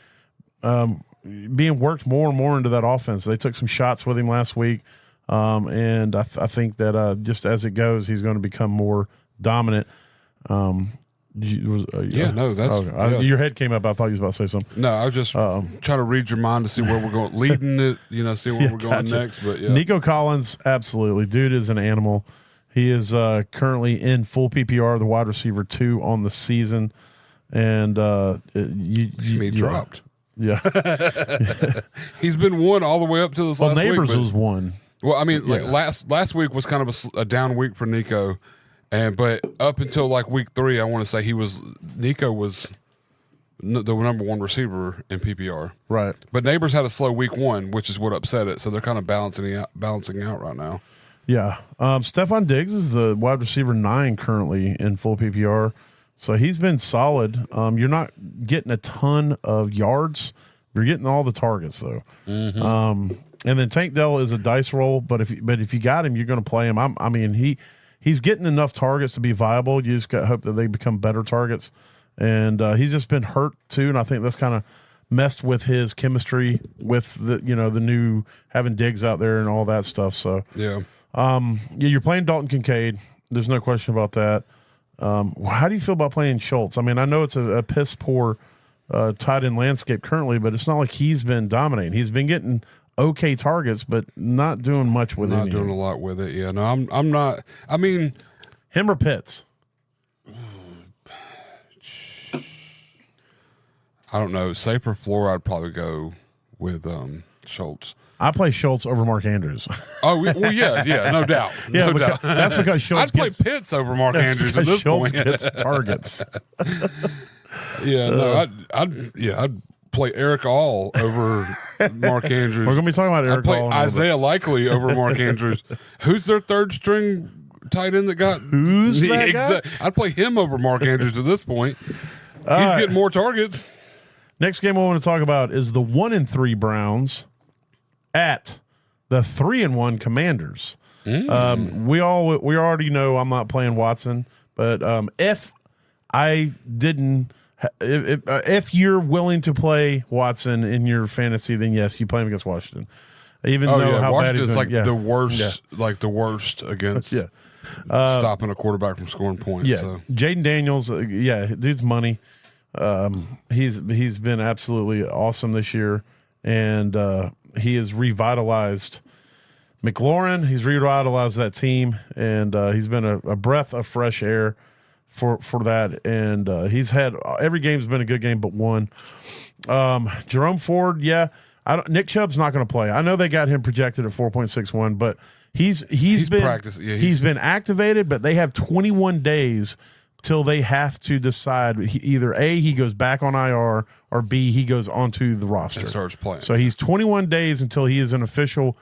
S2: being worked more and more into that offense. They took some shots with him last week, and I think that just as it goes, he's going to become more dominant. Your head came up. I thought you was about to say something.
S3: No, I was just trying to read your mind to see where we're going, leading it, see where we're going next. But
S2: Nico Collins, absolutely. Dude is an animal. He is currently in full PPR, the wide receiver 2 on the season. And
S3: he dropped.
S2: Yeah.
S3: He's been 1 all the way up to this last week.
S2: Well, Neighbors was 1.
S3: Well, I mean, like last week was kind of a down week for Nico. But up until like week 3, I want to say Nico was the number 1 receiver in PPR.
S2: Right.
S3: But Neighbors had a slow week 1, which is what upset it. So they're kind of balancing out right now.
S2: Yeah. Stephon Diggs is the wide receiver 9 currently in full PPR. So he's been solid. You're not getting a ton of yards. You're getting all the targets though. Mm-hmm. And then Tank Dell is a dice roll, but if you got him, you're going to play him. I mean, he's getting enough targets to be viable. You just got to hope that they become better targets. And he's just been hurt too, and I think that's kind of messed with his chemistry with the the new having Diggs out there and all that stuff. So you're playing Dalton Kincaid. There's no question about that. How do you feel about playing Schultz? I mean, I know it's a piss poor tight end landscape currently, but it's not like he's been dominating. He's been getting okay targets, but not doing much with it.
S3: Not doing a lot with it. Yeah, no, I'm not. I mean,
S2: him or Pitts?
S3: I don't know. Safer floor, I'd probably go with Schultz.
S2: I play Schultz over Mark Andrews.
S3: Oh, well, yeah, no doubt.
S2: No doubt. That's because Schultz
S3: I'd play Pitts over Mark Andrews at this
S2: Schultz
S3: point.
S2: gets targets.
S3: I'd play Eric All over Mark Andrews.
S2: We're going to be talking about Eric
S3: I'd play
S2: All.
S3: Isaiah Likely over Mark Andrews. Who's their third string tight end that got?
S2: Who's that guy?
S3: I'd play him over Mark Andrews at this point. He's getting more targets.
S2: Next game I want to talk about is the 1-3 Browns at the 3-1 Commanders. We already know I'm not playing Watson, but if I didn't, if you're willing to play Watson in your fantasy, then yes, you play him against Washington. Even though how bad he's
S3: Washington's
S2: been,
S3: the worst, the worst against stopping a quarterback from scoring points.
S2: Yeah,
S3: So.
S2: Jaden Daniels, dude's money. He's been absolutely awesome this year, and he has revitalized McLaurin. He's revitalized that team, and he's been a breath of fresh air for that. And he's had every game's been a good game but one. Jerome Ford, Nick Chubb's not going to play. I know they got him projected at 4.61, but he's been
S3: practiced. Yeah,
S2: he's been activated, but they have 21 days till they have to decide either A, he goes back on IR, or B, he goes onto the roster
S3: and starts playing.
S2: So he's 21 days until he is an official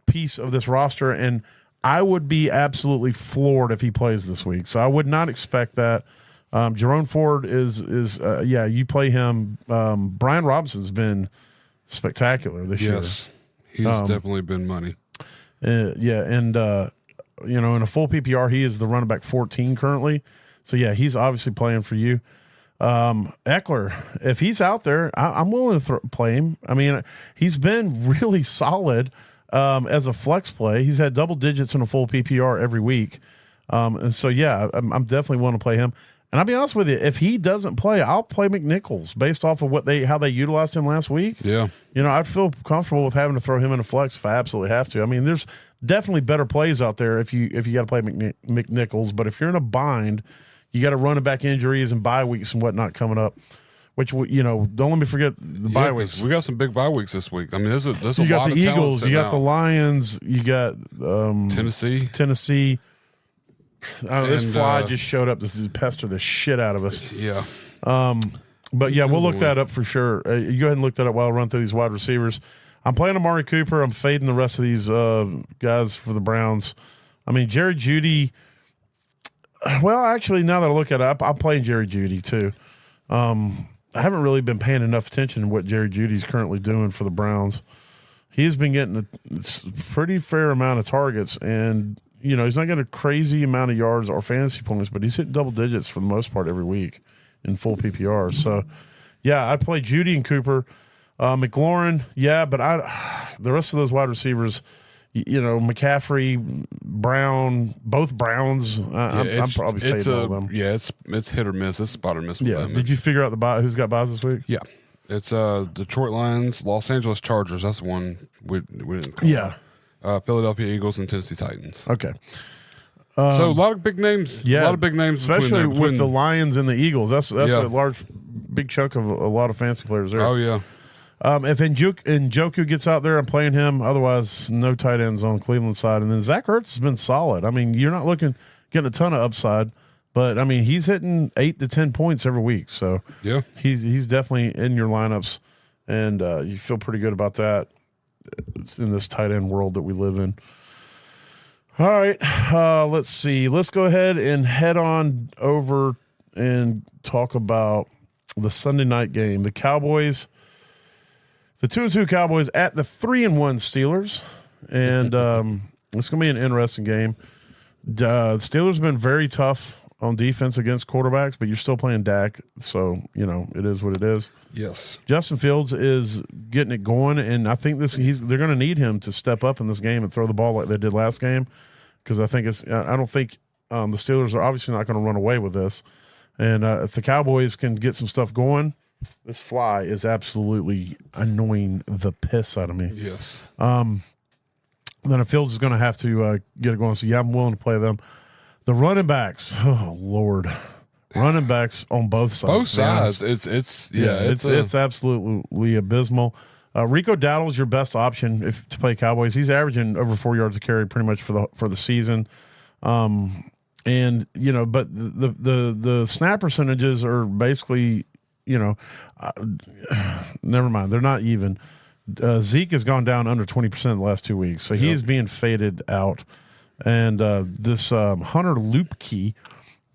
S2: piece of this roster, and I would be absolutely floored if he plays this week. So I would not expect that. Jerome Ford is you play him. Brian Robinson's been spectacular this year.
S3: Yes, he's definitely been money.
S2: In a full PPR, he is the running back 14 currently. So yeah, he's obviously playing for you. Eckler, if he's out there, I'm willing to play him. I mean, he's been really solid as a flex play. He's had double digits in a full PPR every week. And so yeah, I'm definitely willing to play him. And I'll be honest with you, if he doesn't play, I'll play McNichols based off of how they utilized him last week.
S3: Yeah.
S2: I'd feel comfortable with having to throw him in a flex if I absolutely have to. I mean, there's definitely better plays out there if you got to play McNichols, but if you're in a bind, you got to running back injuries and bye weeks and whatnot coming up. Which don't let me forget the bye weeks.
S3: We got some big bye weeks this week. I mean, there's a
S2: you got
S3: lot
S2: the
S3: of
S2: Eagles, you got
S3: out.
S2: the Lions, you got Tennessee. This fly just showed up. This is pester the shit out of us.
S3: Yeah.
S2: But yeah, we'll look that up for sure. You go ahead and look that up while I run through these wide receivers. I'm playing Amari Cooper. I'm fading the rest of these guys for the Browns. I mean, Jerry Jeudy. Well, actually, now that I look at it, I'm playing Jerry Jeudy too. I haven't really been paying enough attention to what Jerry Judy's currently doing for the Browns. He's been getting a pretty fair amount of targets, and he's not getting a crazy amount of yards or fantasy points, but he's hitting double digits for the most part every week in full PPR. So, yeah, I play Jeudy and Cooper. McLaurin, but the rest of those wide receivers, McCaffrey, Brown, both Browns, I'm probably fading all of them.
S3: Yeah, it's hit or miss. It's spot or miss with them.
S2: Did you figure out who's got buys this week?
S3: Yeah. It's Detroit Lions, Los Angeles Chargers. That's the one we didn't call. Philadelphia Eagles and Tennessee Titans.
S2: Okay.
S3: So a lot of big names.
S2: Yeah,
S3: a lot of big names,
S2: especially with the Lions and the Eagles. That's a big chunk of a lot of fantasy players there.
S3: Oh yeah.
S2: If Njoku gets out there, I'm playing him. Otherwise, no tight ends on Cleveland side. And then Zach Ertz has been solid. I mean, you're not getting a ton of upside, but I mean, he's hitting 8 to 10 points every week. So
S3: yeah,
S2: he's definitely in your lineups, and you feel pretty good about that. It's in this tight end world that we live in. All right, let's see. Let's go ahead and head on over and talk about the Sunday night game. The Cowboys. The 2-2 Cowboys at the 3-1 Steelers, and it's going to be an interesting game. The Steelers have been very tough on defense against quarterbacks, but you're still playing Dak, so it is what it is.
S3: Yes,
S2: Justin Fields is getting it going, and I think they're going to need him to step up in this game and throw the ball like they did last game, because I don't think the Steelers are obviously not going to run away with this, and if the Cowboys can get some stuff going. This fly is absolutely annoying the piss out of me.
S3: Yes.
S2: Then Fields is going to have to get it going. So, I'm willing to play them. The running backs, oh, Lord. Running backs on both sides.
S3: Both sides. It's
S2: absolutely abysmal. Rico Dowdle's your best option to play Cowboys. He's averaging over 4 yards a carry pretty much for the season. But the snap percentages are basically – never mind. They're not even. Zeke has gone down under 20% the last 2 weeks, so he is being faded out. And this Hunter Lupke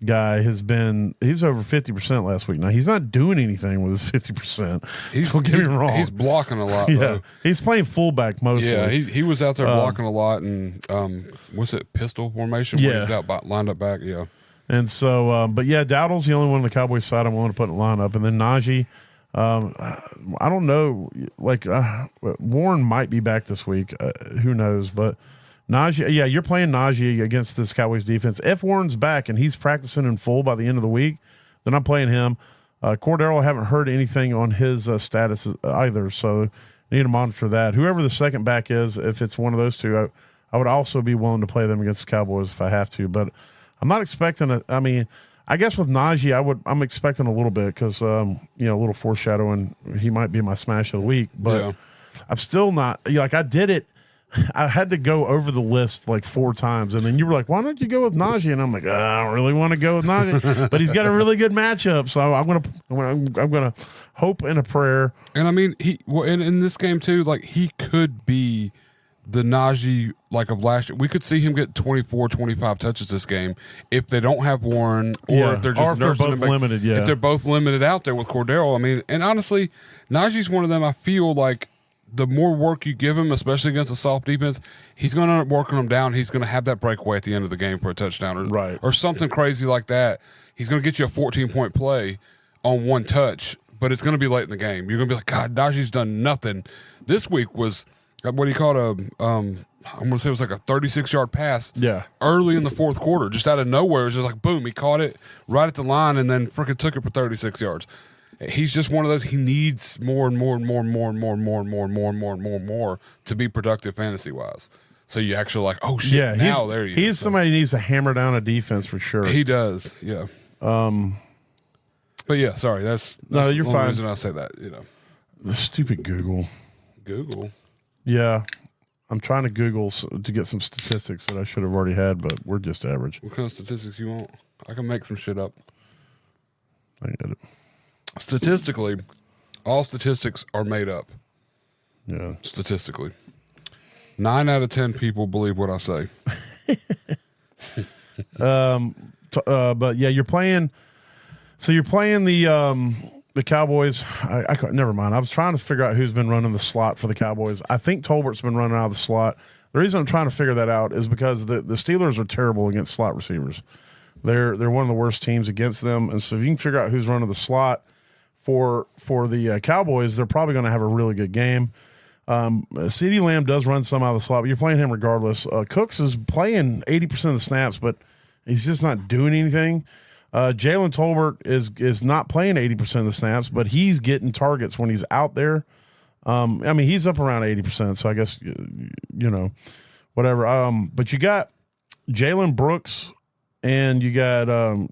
S2: guy he was over 50% last week. Now he's not doing anything with his 50%. Don't get me wrong.
S3: He's blocking a lot.
S2: Yeah,
S3: though.
S2: he's playing fullback mostly.
S3: Yeah, he was out there blocking a lot, and what's it, pistol formation?
S2: Yeah.
S3: Where he's lined up back. Yeah,
S2: and so, but yeah, Dowdle's the only one on the Cowboys side I'm willing to put in the lineup, and then Najee. I don't know. Like Warren might be back this week. Who knows? But Najee, yeah, you're playing Najee against this Cowboys defense. If Warren's back and he's practicing in full by the end of the week, then I'm playing him. Cordero, I haven't heard anything on his status either, so need to monitor that. Whoever the second back is, if it's one of those two, I would also be willing to play them against the Cowboys if I have to. But I'm not expecting I mean, I guess with Najee, I'm expecting a little bit because a little foreshadowing. He might be my smash of the week, but
S3: Yeah.
S2: I'm still not like I did it. I had to go over the list like 4 times, and then you were like, "Why don't you go with Najee?" And I'm like, "I don't really want to go with Najee," but he's got a really good matchup, so I'm gonna hope in a prayer.
S3: and I mean in this game too, like he could be the Najee like of last year. We could see him get 24, 25 touches this game if they don't have Warren or if they're just
S2: or if they're
S3: nursing
S2: both
S3: him back.
S2: limited. Yeah,
S3: If they're both limited out there with Cordero, I mean, and honestly, Najee's one of them. I feel like the more work you give him, especially against a soft defense, he's going to end up working them down. He's going to have that breakaway at the end of the game for a touchdown or something crazy like that. He's going to get you a 14-point play on one touch, but it's going to be late in the game. You're going to be like, God, Najee's done nothing. This week was what he called I'm going to say it was like a 36-yard pass early in the fourth quarter, just out of nowhere. It was just like, boom, he caught it right at the line and then freaking took it for 36 yards. He's just one of those. He needs more and more and more and more and more and more and more and more and more and more and more to be productive fantasy wise. So you actually like, oh shit!
S2: yeah.
S3: Now there you.
S2: He's somebody who needs to hammer down a defense for sure.
S3: He does, yeah. But yeah, sorry. That's
S2: No, you're
S3: the only
S2: fine.
S3: reason I say that.
S2: The stupid Google.
S3: Google.
S2: Yeah, I'm trying to Google to get some statistics that I should have already had, but we're just average.
S3: What kind of statistics you want? I can make some shit up.
S2: I get it.
S3: Statistically, all statistics are made up.
S2: Yeah.
S3: Statistically, 9 out of 10 people believe what I say.
S2: But yeah, you're playing. So you're playing the Cowboys. Never mind. I was trying to figure out who's been running the slot for the Cowboys. I think Tolbert's been running out of the slot. The reason I'm trying to figure that out is because the Steelers are terrible against slot receivers. They're one of the worst teams against them, and so if you can figure out who's running the slot for the Cowboys, they're probably going to have a really good game. CeeDee Lamb does run some out of the slot, but you're playing him regardless. Cooks is playing 80% of the snaps, but he's just not doing anything. Jalen Tolbert is not playing 80% of the snaps, but he's getting targets when he's out there. I mean, he's up around 80%, so I guess, whatever. But you got Jalen Brooks and you got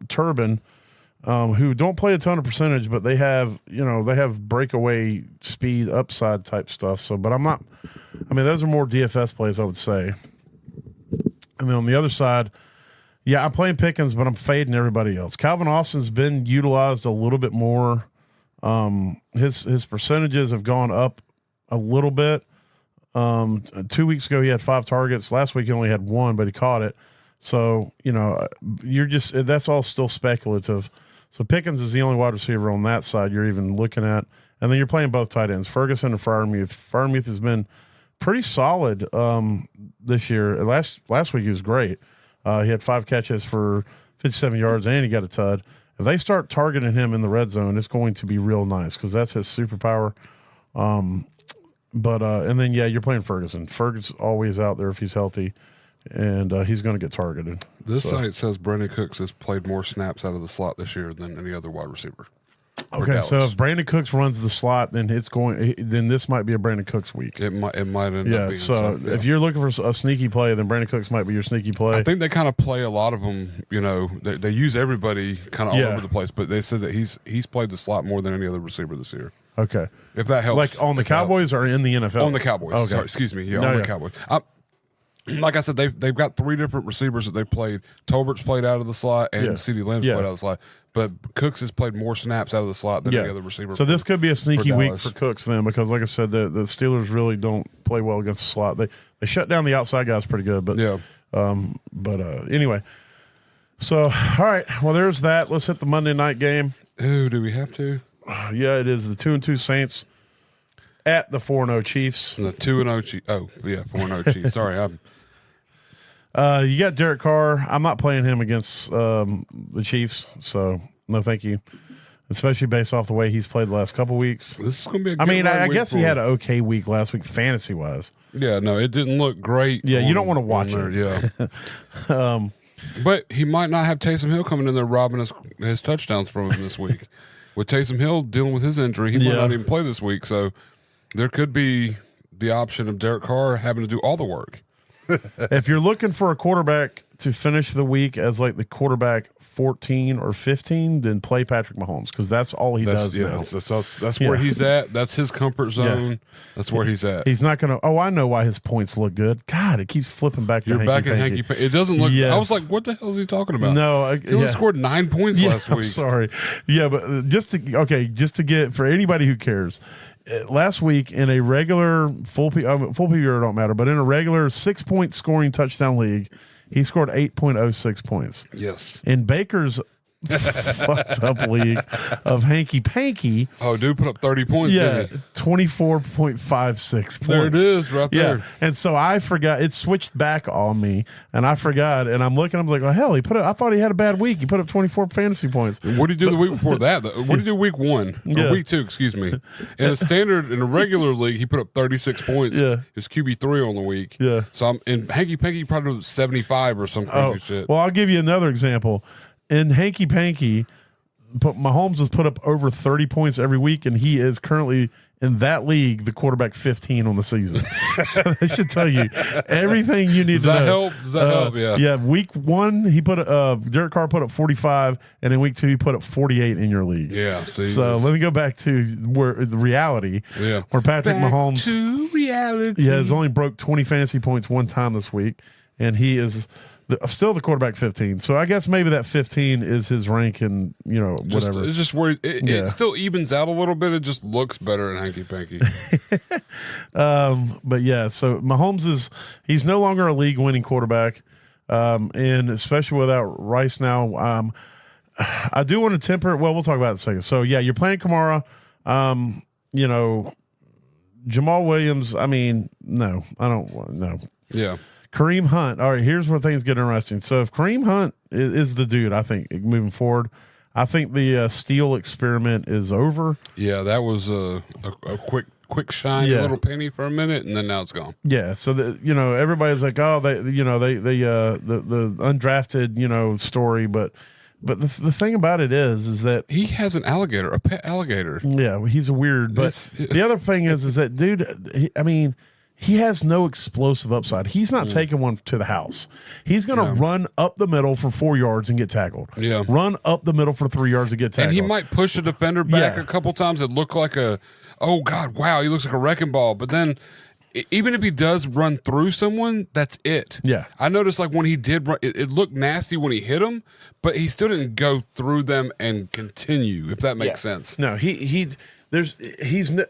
S2: Turbin, who don't play a ton of percentage, but they have breakaway speed, upside type stuff. So, but those are more DFS plays, I would say. And then on the other side, yeah, I'm playing Pickens, but I'm fading everybody else. Calvin Austin's been utilized a little bit more. His percentages have gone up a little bit. 2 weeks ago, he had 5 targets. Last week, he only had 1, but he caught it. So, that's all still speculative. So Pickens is the only wide receiver on that side you're even looking at. And then you're playing both tight ends, Ferguson and Freiermuth. Freiermuth has been pretty solid this year. Last week, he was great. He had 5 catches for 57 yards, and he got a tud. If they start targeting him in the red zone, it's going to be real nice because that's his superpower. And then, you're playing Ferguson. Ferguson's always out there if he's healthy, and he's going to get targeted.
S3: This site says Brandon Cooks has played more snaps out of the slot this year than any other wide receiver.
S2: Okay, so if Brandon Cooks runs the slot, then then this might be a Brandon Cooks week.
S3: It might end up being something.
S2: If you're looking for a sneaky play, then Brandon Cooks might be your sneaky play.
S3: I think they kind of play a lot of them. They use everybody kind of all over the place, but they said that he's played the slot more than any other receiver this year.
S2: Okay,
S3: if that helps,
S2: like on the Cowboys or in the NFL?
S3: On the Cowboys.
S2: Okay.
S3: Sorry, excuse me. Yeah, on the Cowboys. Like I said, they've got 3 different receivers that they played. Tolbert's played out of the slot, and CeeDee Lamb's played out of the slot. But Cooks has played more snaps out of the slot than any other receiver.
S2: So this could be a sneaky week for Cooks then, because like I said, the Steelers really don't play well against the slot. They shut down the outside guys pretty good, but anyway. So, all right. Well, there's that. Let's hit the Monday night game.
S3: Ooh, do we have to?
S2: Yeah, it is the 2-2 Saints at the 4-0 Chiefs.
S3: And the 2-0 Chiefs. Oh, yeah, 4-0 Chiefs. Sorry, I'm.
S2: You got Derek Carr. I'm not playing him against the Chiefs, so no, thank you. Especially based off the way he's played the last couple weeks.
S3: This is going to be a good
S2: I mean, I
S3: week
S2: guess
S3: for
S2: he
S3: him.
S2: had an okay week last week, fantasy wise.
S3: Yeah, no, it didn't look great.
S2: Yeah, you don't want to watch
S3: there,
S2: it.
S3: Yeah. But he might not have Taysom Hill coming in there robbing his touchdowns from him this week. With Taysom Hill dealing with his injury, he might not even play this week. So there could be the option of Derek Carr having to do all the work.
S2: If you're looking for a quarterback to finish the week as like the quarterback 14 or 15, then play Patrick Mahomes because that's all he does now.
S3: That's where he's at. That's his comfort zone. Yeah. That's where he's at.
S2: He's not going to. Oh, I know why his points look good. God, it keeps flipping back to
S3: You're back in hanky. It doesn't look.
S2: Yes.
S3: I was like, what the hell is he talking about?
S2: No,
S3: he only scored 9 points last week.
S2: I'm sorry. Yeah, but just to get for anybody who cares. Last week in a regular full PPR don't matter, but in a regular 6-point scoring touchdown league, he scored 8.06 points.
S3: Yes.
S2: In Baker's fucked up league of hanky panky.
S3: Oh, dude put up 30 points.
S2: Yeah,
S3: didn't he?
S2: 24.56 points.
S3: There it is, right there.
S2: Yeah, and so I forgot. It switched back on me, and I forgot. And I'm looking. I'm like, oh hell, he put up. I thought he had a bad week. He put up 24 fantasy points.
S3: What did he do the week before that? What did he do week 1?
S2: Yeah.
S3: Or week 2? Excuse me. In a regular league, he put up 36 points.
S2: Yeah,
S3: his QB3 on the week.
S2: Yeah.
S3: So I'm in hanky panky. Probably was 75 or some crazy shit.
S2: Well, I'll give you another example. In hanky panky, Mahomes has put up over 30 points every week, and he is currently in that league the quarterback 15 on the season. So that should tell you everything you need to know.
S3: Does that help? Yeah.
S2: Yeah. Week 1, he put Derek Carr put up 45, and in week 2 he put up 48 in your league.
S3: Yeah. See,
S2: so let me go back to where the reality.
S3: Yeah.
S2: Where Patrick Mahomes
S3: to reality.
S2: Yeah, has only broke 20 fantasy points one time this week, and he is still the quarterback 15. So I guess maybe that 15 is his rank and, whatever.
S3: It's just where it still evens out a little bit. It just looks better in hanky panky.
S2: But yeah, so Mahomes he's no longer a league winning quarterback. And especially without Rice now, I do want to temper it. Well, we'll talk about it in a second. So yeah, you're playing Kamara. Jamal Williams. I mean, no, I don't. No.
S3: Yeah.
S2: Kareem Hunt. All right, here's where things get interesting. So if Kareem Hunt is the dude, I think moving forward, I think the Steele experiment is over.
S3: Yeah, that was a quick shiny little penny for a minute, and then now it's gone.
S2: Yeah, so everybody's like, oh, the undrafted story, but the thing about it is that
S3: he has an alligator, a pet alligator.
S2: Yeah, he's a weird. But the other thing is that dude, he has no explosive upside. He's not taking one to the house. He's going to run up the middle for 4 yards and get tackled.
S3: Yeah.
S2: Run up the middle for 3 yards and get tackled.
S3: And he might push a defender back a couple times. It looked like oh, God, wow, he looks like a wrecking ball. But then even if he does run through someone, that's it.
S2: Yeah.
S3: I noticed like when he did run, it looked nasty when he hit him, but he still didn't go through them and continue, if that makes sense.
S2: No, he's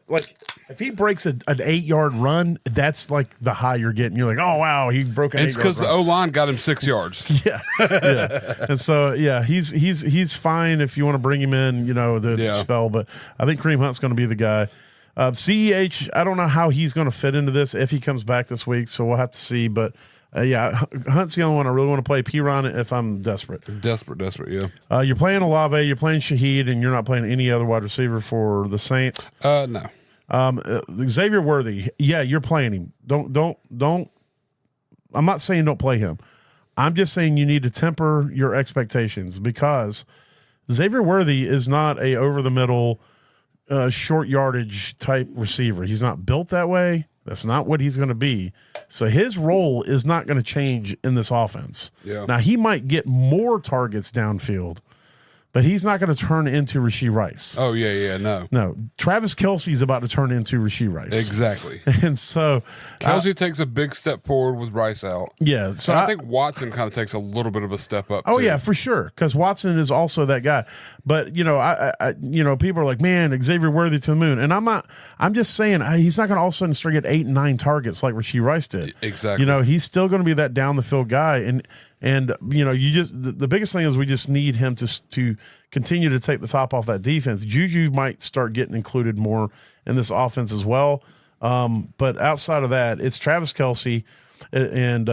S2: like, if he breaks an 8-yard run, that's like the high you're getting. You're like, oh wow, he broke an 8-yard run.
S3: It's because the O-line got him 6 yards.
S2: Yeah. And so he's fine if you want to bring him in, the spell. But I think Kareem Hunt's going to be the guy. CEH, I don't know how he's going to fit into this if he comes back this week, so we'll have to see. But Hunt's the only one I really want to play. Piron if I'm desperate.
S3: Desperate, yeah.
S2: You're playing Olave, you're playing Shaheed, and you're not playing any other wide receiver for the Saints.
S3: No.
S2: Xavier Worthy, yeah, you're playing him. Don't. I'm not saying don't play him. I'm just saying you need to temper your expectations because Xavier Worthy is not a over the middle, short yardage type receiver. He's not built that way. That's not what he's going to be. So his role is not going to change in this offense.
S3: Yeah.
S2: Now he might get more targets downfield, but he's not going to turn into Rashee Rice.
S3: Oh, yeah, no.
S2: No, Travis Kelce is about to turn into Rashee Rice.
S3: Exactly.
S2: And so
S3: Kelce takes a big step forward with Rice out.
S2: Yeah. So
S3: I think Watson kind of takes a little bit of a step up.
S2: Oh,
S3: too.
S2: yeah, for sure. Because Watson is also that guy. But, I people are like, man, Xavier Worthy to the moon. And I'm just saying he's not going to all of a sudden start get 8 and 9 targets like Rashee Rice did.
S3: Exactly.
S2: He's still going to be that down the field guy. And And the biggest thing is we just need him to continue to take the top off that defense. Juju might start getting included more in this offense as well. But outside of that, it's Travis Kelce and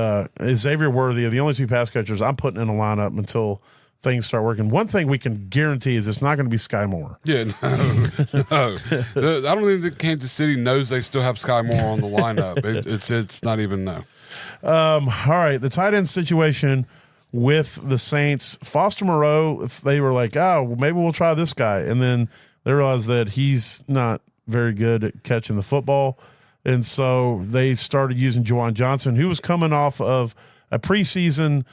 S2: Xavier Worthy are the only two pass catchers I'm putting in a lineup until things start working. One thing we can guarantee is it's not going to be Sky Moore.
S3: Yeah, no. I don't think that Kansas City knows they still have Sky Moore on the lineup. It's not even no.
S2: All right, the tight end situation with the Saints. Foster Moreau, they were like, oh, maybe we'll try this guy. And then they realized that he's not very good at catching the football. And so they started using Juwan Johnson, who was coming off of a preseason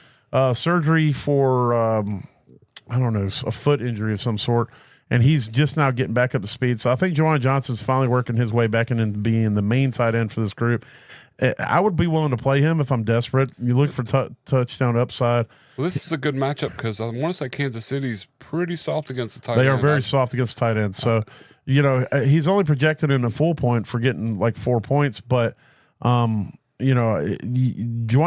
S2: surgery for, a foot injury of some sort. And he's just now getting back up to speed. So I think Juwan Johnson's finally working his way back into being the main tight end for this group. I would be willing to play him if I'm desperate. You look for touchdown upside.
S3: Well, this is a good matchup because I want to say Kansas City's pretty soft against the tight
S2: They
S3: end.
S2: are very soft against tight ends. So, he's only projected in a full point for getting like 4 points. But, Juwan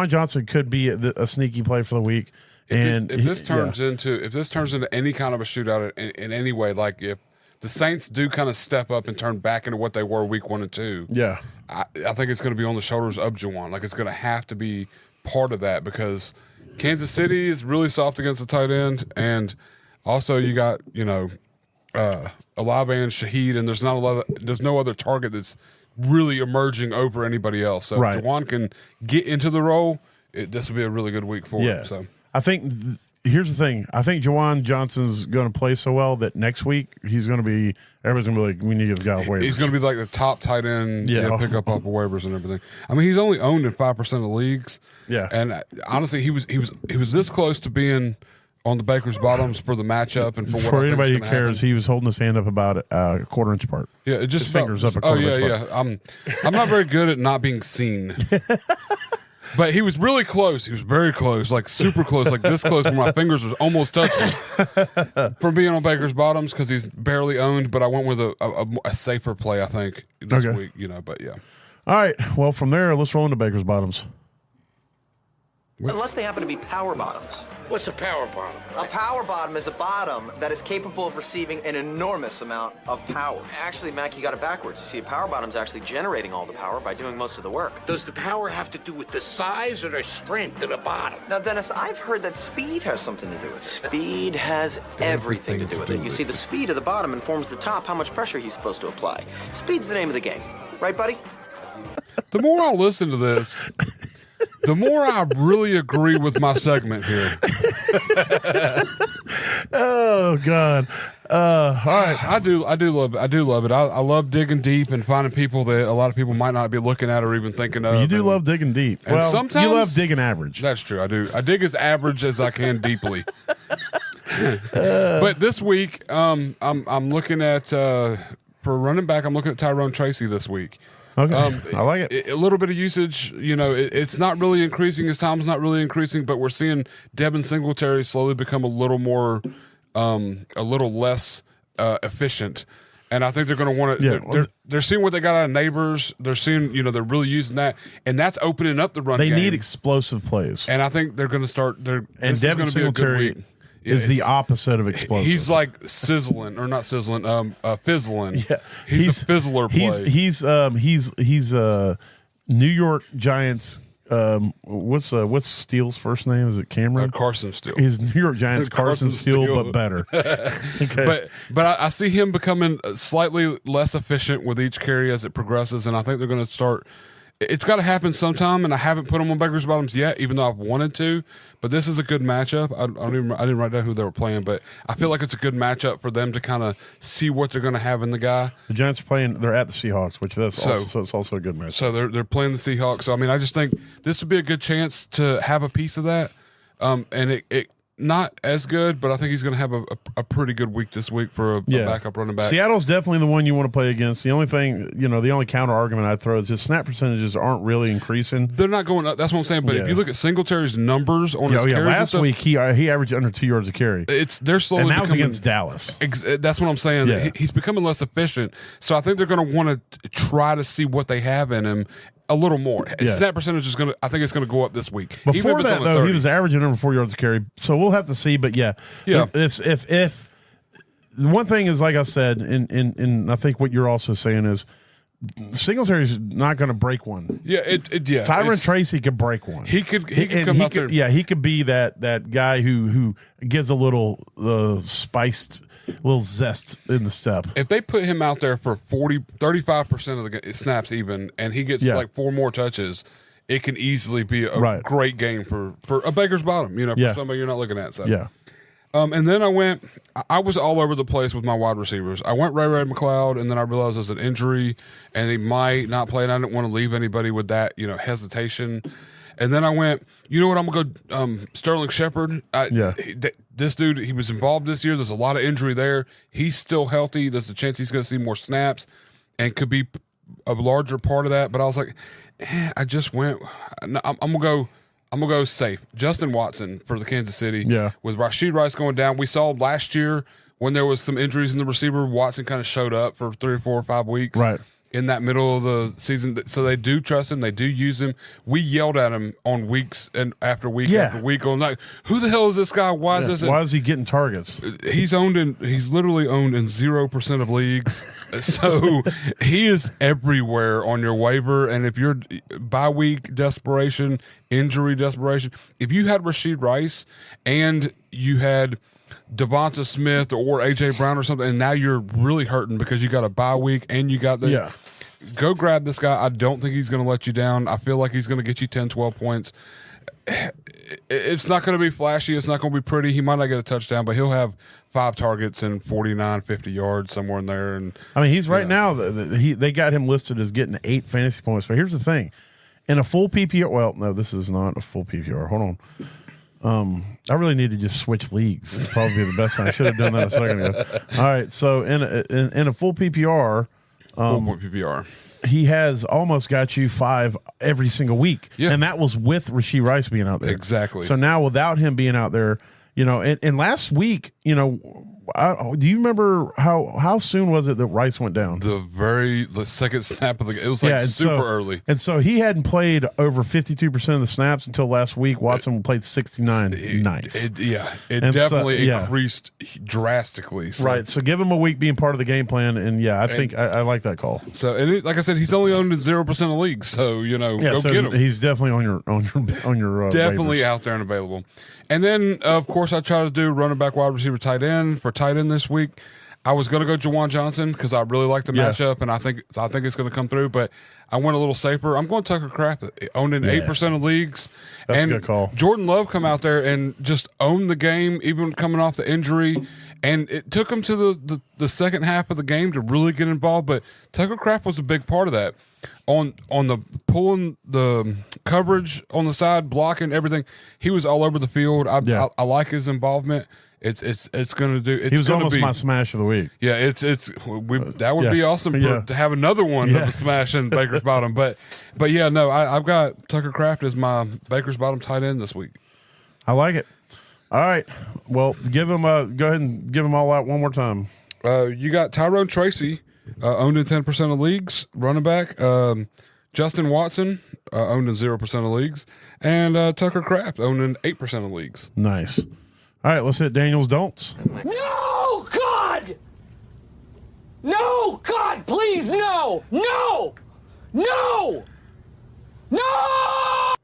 S2: Johnson could be a sneaky play for the week.
S3: If this turns into any kind of a shootout in any way, like if the Saints do kind of step up and turn back into what they were week 1 and 2,
S2: yeah,
S3: I think it's going to be on the shoulders of Juwan. Like it's going to have to be part of that because Kansas City is really soft against the tight end, and also you got Olave and Shaheed, and there's no other target that's really emerging over anybody else. So
S2: right.
S3: if Juwan can get into the role, this would be a really good week for him. So
S2: I think here's the thing. I think Juwan Johnson's going to play so well that next week he's going to be – everybody's going to be like, we need to get this guy off waivers.
S3: He's going to be like the top tight end pick up off of waivers and everything. I mean, he's only owned in 5% of the leagues.
S2: Yeah.
S3: And honestly, he was this close to being on the Baker's bottoms for the matchup and for
S2: anybody who
S3: happen.
S2: cares, he was holding his hand up about a quarter inch apart.
S3: Yeah, it just
S2: his fingers up a quarter inch apart.
S3: I'm not very good at not being seen. But he was really close. He was very close, like super close, like this close where my fingers was almost touching from being on Baker's bottoms because he's barely owned. But I went with a safer play, I think, this week, but yeah.
S2: All right. Well, from there, let's roll into Baker's bottoms.
S4: Unless they happen to be power bottoms.
S5: What's a power bottom?
S4: A power bottom is a bottom that is capable of receiving an enormous amount of power. Actually, Mac, you got it backwards. You see, a power bottom's actually generating all the power by doing most of the work.
S5: Does the power have to do with the size or the strength of the bottom?
S4: Now, Dennis, I've heard that speed has something to do with it. Speed has everything to do with it. You see, the speed of the bottom informs the top how much pressure he's supposed to apply. Speed's the name of the game. Right, buddy?
S3: The more I listen to this, the more I really agree with my segment here.
S2: Oh God! All right,
S3: I do love it. I love digging deep and finding people that a lot of people might not be looking at or even thinking of.
S2: You do love digging deep.
S3: And
S2: well,
S3: sometimes
S2: you love digging average.
S3: That's true. I do. I dig as average as I can deeply. But this week, I'm looking at for running back. I'm looking at Tyrone Tracy this week.
S2: Okay, I like it.
S3: A little bit of usage, it's not really increasing. His time's not really increasing, but we're seeing Devin Singletary slowly become a little more, a little less efficient. And I think they're going to want to.
S2: Yeah,
S3: they're seeing what they got out of Neighbors. They're seeing, they're really using that, and that's opening up the run.
S2: They
S3: game.
S2: need explosive plays,
S3: and I think they're going to start.
S2: And Devin Singletary is the opposite of explosive.
S3: He's like sizzling, or not sizzling, fizzling.
S2: Yeah,
S3: he's a fizzler play.
S2: He's New York Giants. What's Steele's first name? Is it Cameron?
S3: Carson Steele.
S2: He's New York Giants Carson Steele, but better. Okay.
S3: But I see him becoming slightly less efficient with each carry as it progresses, and I think they're going to start. It's got to happen sometime, and I haven't put them on Baker's bottoms yet, even though I've wanted to. But this is a good matchup. I didn't write down who they were playing, but I feel like it's a good matchup for them to kind of see what they're going to have in the guy.
S2: The Giants are playing. They're at the Seahawks, which so it's also a good matchup.
S3: So they're playing the Seahawks. So I mean, I just think this would be a good chance to have a piece of that. And it not as good, but I think he's going to have a pretty good week this week for a backup running back.
S2: Seattle's definitely the one you want to play against. The only thing, the only counter argument I'd throw is just snap percentages aren't really increasing.
S3: They're not going up. That's what I'm saying. But if you look at Singletary's numbers on his carries
S2: last week he averaged under 2 yards a carry.
S3: They're slowly
S2: and that was
S3: becoming,
S2: against Dallas.
S3: That's what I'm saying.
S2: Yeah.
S3: He's becoming less efficient. So I think they're going to want to try to see what they have in him a little more.
S2: Yeah.
S3: Snap percentage is I think it's going to go up this week. Even
S2: Before
S3: if it's
S2: that,
S3: on the
S2: though,
S3: 30.
S2: he was averaging over 4 yards a carry. So we'll have to see. But yeah,
S3: Yeah.
S2: If the one thing is, like I said, and I think what you're also saying is Singletary's not going to break one.
S3: Yeah, yeah.
S2: Tyron Tracy could break one.
S3: He could come out there.
S2: Yeah, he could be that guy who gives a little spiced, little zest in the step.
S3: If they put him out there for 35% of the snaps even, and he gets like 4 more touches, it can easily be a great game for a Baker's bottom, for somebody you're not looking at. So.
S2: Yeah.
S3: And then I was all over the place with my wide receivers. I went Ray McLeod, and then I realized it was an injury, and he might not play, and I didn't want to leave anybody with that, hesitation. And then I went, you know what, I'm going to go Sterling Shepard. This dude, he was involved this year. There's a lot of injury there. He's still healthy. There's a chance he's going to see more snaps and could be a larger part of that. But I was like, I just went, I'm going to go safe. Justin Watson for the Kansas City.
S2: Yeah.
S3: With Rashid Rice going down. We saw last year when there was some injuries in the receiver, Watson kind of showed up for 3 or 4 or 5 weeks.
S2: Right.
S3: In that middle of the season. So they do trust him. They do use him. We yelled at him on weeks and after week after week on like, who the hell is this guy? Why is this?
S2: Why is he getting targets?
S3: He's literally owned in 0% of leagues. So he is everywhere on your waiver. And if you're bye week desperation, injury desperation, if you had Rashid Rice and you had Devonta Smith or AJ Brown or something, and now you're really hurting because you got a bye week and you got the go grab this guy. I don't think he's going to let you down. I feel like he's going to get you 10, 12 points. It's not going to be flashy. It's not going to be pretty. He might not get a touchdown, but he'll have 5 targets and 49, 50 yards somewhere in there. And
S2: I mean, he's right now. They got him listed as getting 8 fantasy points. But here's the thing: in a full PPR, well, no, this is not a full PPR. Hold on. I really need to just switch leagues. It'd probably be the best thing. I should have done that a second ago. All right, so in a full PPR,
S3: full point PPR,
S2: he has almost got you 5 every single week, and that was with Rashid Rice being out there.
S3: Exactly.
S2: So now without him being out there, and last week, do you remember how soon was it that Rice went down?
S3: The second snap of the game. It was super early.
S2: And so he hadn't played over 52% of the snaps until last week. Watson played 69. Nice.
S3: It definitely increased drastically. So.
S2: Right. So give him a week being part of the game plan. And I think I like that call.
S3: So, like I said, he's only owned in 0% of leagues. So, go get him.
S2: He's definitely on your
S3: definitely
S2: waivers.
S3: out there and available. And then, of course, I try to do running back, wide receiver, tight end. For tight end this week, I was going to go Juwan Johnson because I really like the matchup, and I think it's going to come through. But I went a little safer. I'm going Tucker Kraft, owned in 8% of leagues.
S2: That's
S3: and
S2: a good call.
S3: Jordan Love come out there and just own the game, even coming off the injury. And it took him to the second half of the game to really get involved. But Tucker Kraft was a big part of that. On the pulling the coverage on the side, blocking everything, he was all over the field. I like his involvement. It's going to do. He
S2: was almost my smash of the week.
S3: Yeah, that would be awesome to have another one of a smash in Baker's bottom. But yeah, no, I've got Tucker Kraft as my Baker's bottom tight end this week.
S2: I like it. All right, well, go ahead and give them all out one more time.
S3: You got Tyrone Tracy. Owned in 10% of leagues, running back. Justin Watson, owned in 0% of leagues. And Tucker Kraft, owned in 8% of leagues.
S2: Nice. All right, let's hit Daniel's don'ts.
S6: No, God! No, God, please, no! No! No! No!
S3: I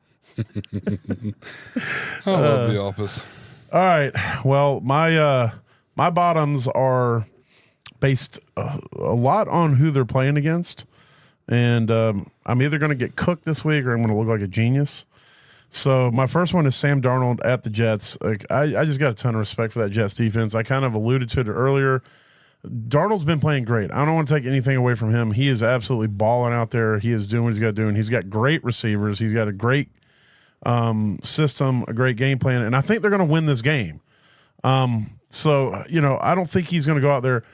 S3: love The Office.
S2: All right, well, my bottoms are based a lot on who they're playing against. And I'm either going to get cooked this week or I'm going to look like a genius. So my first one is Sam Darnold at the Jets. Like I just got a ton of respect for that Jets defense. I kind of alluded to it earlier. Darnold's been playing great. I don't want to take anything away from him. He is absolutely balling out there. He is doing what he's got to do. And he's got great receivers. He's got a great system, a great game plan. And I think they're going to win this game. So, I don't think he's going to go out there.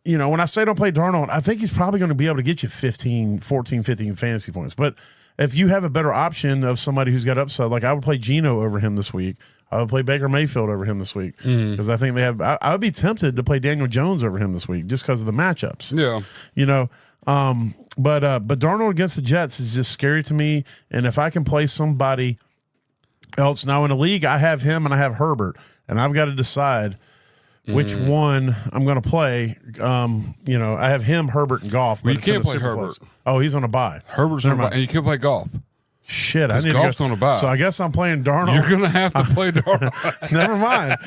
S2: When I say don't play Darnold, I think he's probably going to be able to get you 14, 15 fantasy points. But if you have a better option of somebody who's got upside, like I would play Geno over him this week. I would play Baker Mayfield over him this week because I think they have. I would be tempted to play Daniel Jones over him this week just because of the matchups.
S3: Yeah,
S2: But Darnold against the Jets is just scary to me. And if I can play somebody else now in the league, I have him and I have Herbert, and I've got to decide which one I'm going to play. I have him, Herbert, and Goff.
S3: Well,
S2: but
S3: you
S2: it's
S3: can't
S2: in a
S3: play
S2: super
S3: Herbert.
S2: close. Oh, he's on a bye.
S3: Herbert's on a bye, and you can't play golf.
S2: Shit, I need
S3: Golf's
S2: to go.
S3: on a bye.
S2: So I guess I'm playing Darnold.
S3: You're going to have to play Darnold.
S2: Never mind.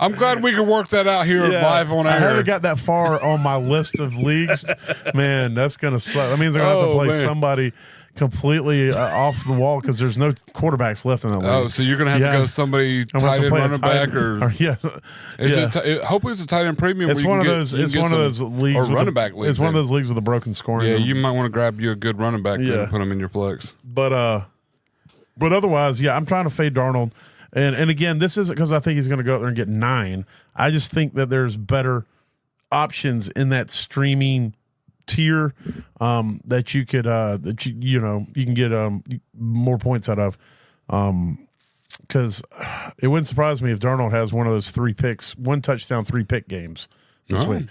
S3: I'm glad we can work that out here live on air.
S2: I haven't got that far on my list of leagues. Man, that's going to suck. That means they're going to have to play somebody completely off the wall because there's no quarterbacks left in that league.
S3: Oh, so you're going to have to go somebody tight end running back or hopefully it's a tight end premium.
S2: It's one of those. It's one of those leagues
S3: or running back leagues.
S2: It's one of those leagues with a broken scoring.
S3: Yeah, you might want to grab you a good running back and put him in your flex.
S2: But otherwise, I'm trying to fade Darnold, and again, this isn't because I think he's going to go out there and get 9. I just think that there's better options in that streaming tier that you could you can get more points out of, because it wouldn't surprise me if Darnold has one of those 1 touchdown 3 pick games this week.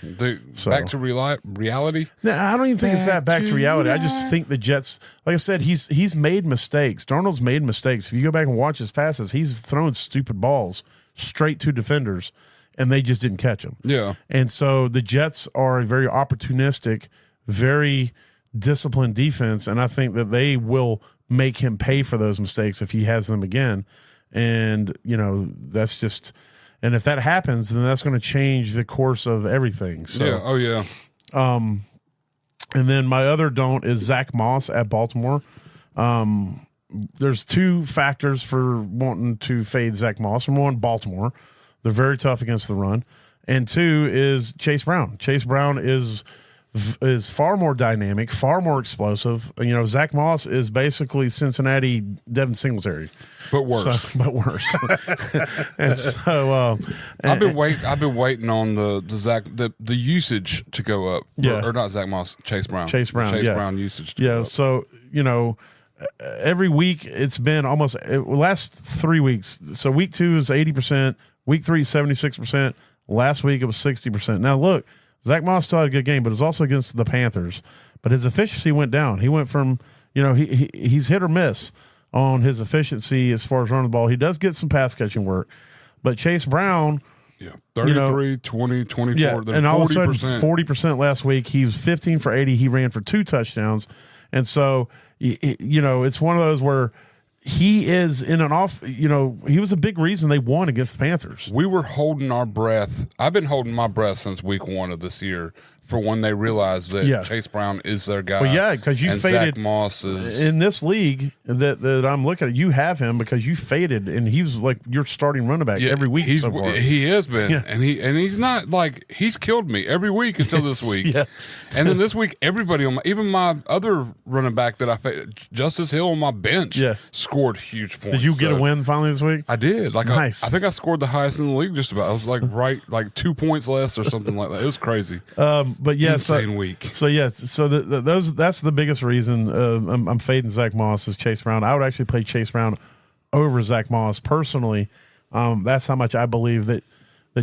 S3: Back to reality.
S2: No, I don't even think it's that back to reality. I just think the Jets, like I said, he's made mistakes. Darnold's made mistakes. If you go back and watch his passes, he's throwing stupid balls straight to defenders, and they just didn't catch them.
S3: Yeah.
S2: And so the Jets are a very opportunistic, very disciplined defense, and I think that they will make him pay for those mistakes if he has them again. And, that's just – and if that happens, then that's going to change the course of everything. So,
S3: yeah. Oh, yeah.
S2: And then my other don't is Zach Moss at Baltimore. There's 2 factors for wanting to fade Zach Moss. Number 1, Baltimore. They're very tough against the run. And 2 is Chase Brown. Chase Brown is far more dynamic, far more explosive. Zach Moss is basically Cincinnati Devin Singletary,
S3: but worse.
S2: And so
S3: I've been waiting on the usage to go up. Or not Zach Moss, Chase Brown.
S2: Chase Brown
S3: usage. To go up.
S2: So every week it's been almost last 3 weeks. So week 2 is 80%, week 3 is 76%. Last week it was 60%. Now look. Zach Moss still had a good game, but it's also against the Panthers. But his efficiency went down. He went from, he's hit or miss on his efficiency as far as running the ball. He does get some pass catching work. But Chase Brown,
S3: 33, 20, 24, then
S2: and all of a sudden
S3: 40%.
S2: 40% last week. He was 15 for 80. He ran for 2 touchdowns. And so, it's one of those where he is in an off, he was a big reason they won against the Panthers.
S3: We were holding our breath. I've been holding my breath since week 1 of this year for when they realized that Chase Brown is their guy.
S2: Well, because you faded
S3: Zach Moss is
S2: in this league that I'm looking at. You have him because you faded, and he's like your starting running back every week so far.
S3: He has been, and he's not like he's killed me every week until this week. And then this week, everybody even my other running back that I faded, Justice Hill on my bench, scored huge points.
S2: Did you get a win finally this week?
S3: I did.
S2: Nice.
S3: I think I scored the highest in the league. Just about. I was like 2 points less or something like that. It was crazy.
S2: But
S3: insane week.
S2: So that's the biggest reason I'm fading Zach Moss is Chase Brown. I would actually play Chase Brown over Zach Moss personally. That's how much I believe that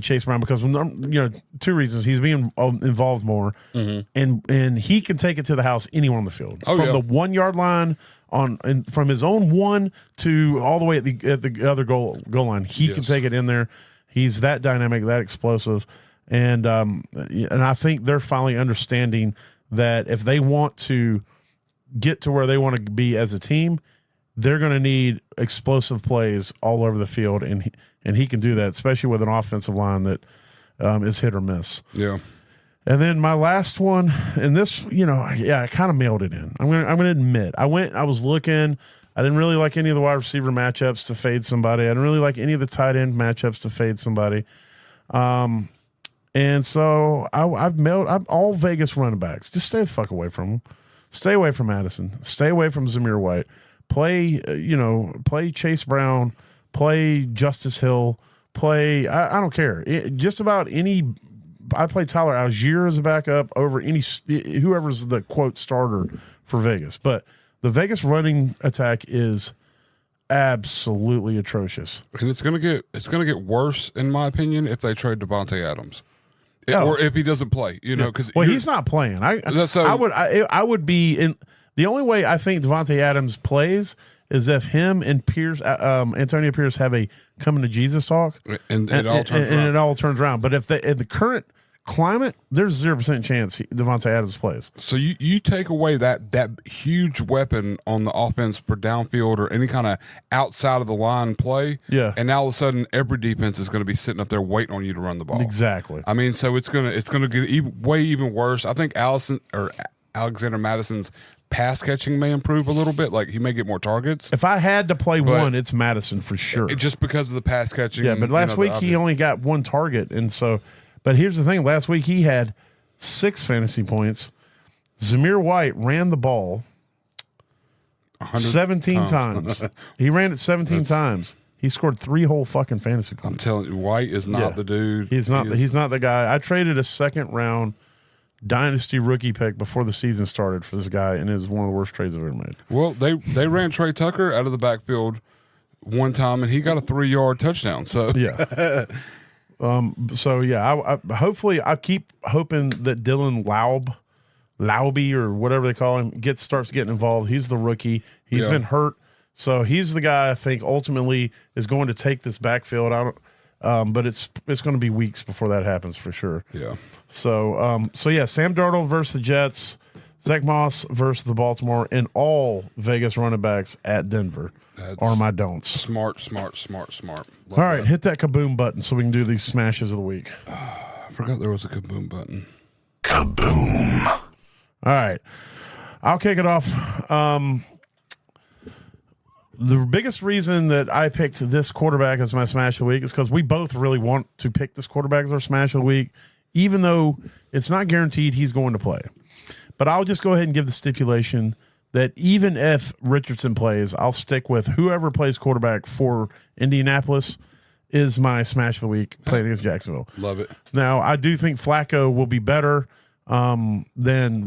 S2: Chase Brown, because 2 reasons: he's being involved more, and he can take it to the house anywhere on the field from the 1 yard line from his own 1 to all the way at the other goal line. He can take it in there. He's that dynamic, that explosive. And I think they're finally understanding that if they want to get to where they want to be as a team, they're going to need explosive plays all over the field, and he can do that, especially with an offensive line that is hit or miss.
S3: Yeah.
S2: And then my last one, and this, I kind of mailed it in. I'm gonna admit, I was looking. I didn't really like any of the wide receiver matchups to fade somebody. I didn't really like any of the tight end matchups to fade somebody. And so I've all Vegas running backs. Just stay the fuck away from them. Stay away from Madison. Stay away from Zamir White. Play Chase Brown. Play Justice Hill. I don't care. Just about any. I play Tyler Algier as a backup over whoever's the quote starter for Vegas. But the Vegas running attack is absolutely atrocious.
S3: And it's gonna get worse, in my opinion, if they trade Devontae Adams. or if he doesn't play, because
S2: he's not playing. I would be in. The only way I think Devontae Adams plays is if him and Antonio Pierce have a coming to Jesus talk,
S3: and it
S2: all turns around. But if in the current climate, there's 0% chance Devontae Adams plays.
S3: So you take away that huge weapon on the offense for downfield or any kind of outside of the line play, and now all of a sudden every defense is going to be sitting up there waiting on you to run the ball.
S2: Exactly.
S3: I mean, so it's gonna get even worse. I think Alexander Madison's pass catching may improve a little bit. Like he may get more targets.
S2: If I had to play one, it's Madison for sure.
S3: Just because of the pass catching.
S2: Yeah, but last week he only got one target, and so. But here's the thing: last week he had 6 fantasy points. Zamir White ran the ball 17 times. He ran it 17 times. He scored 3 whole fucking fantasy points.
S3: I'm telling you, White is not the dude.
S2: He's not the guy. I traded a second round dynasty rookie pick before the season started for this guy, and it was one of the worst trades I've ever made.
S3: Well, they ran Trey Tucker out of the backfield one time, and he got a 3-yard touchdown. So
S2: yeah. I hopefully I keep hoping that Dylan Laube or whatever they call him starts getting involved. He's the rookie. He's been hurt, so he's the guy I think ultimately is going to take this backfield. But it's going to be weeks before that happens for sure.
S3: Yeah.
S2: So Sam Darnold versus the Jets, Zach Moss versus the Baltimore, and all Vegas running backs at Denver are my don'ts.
S3: Smart. Love
S2: all right,
S3: that.
S2: hit that kaboom button so we can do these smashes of the week.
S3: I forgot there was a kaboom button.
S1: Kaboom.
S2: All right, I'll kick it off. The biggest reason that I picked this quarterback as my smash of the week is because we both really want to pick this quarterback as our smash of the week, even though it's not guaranteed he's going to play. But I'll just go ahead and give the stipulation that even if Richardson plays, I'll stick with whoever plays quarterback for Indianapolis is my smash of the week playing against Jacksonville.
S3: Love it.
S2: Now, I do think Flacco will be better than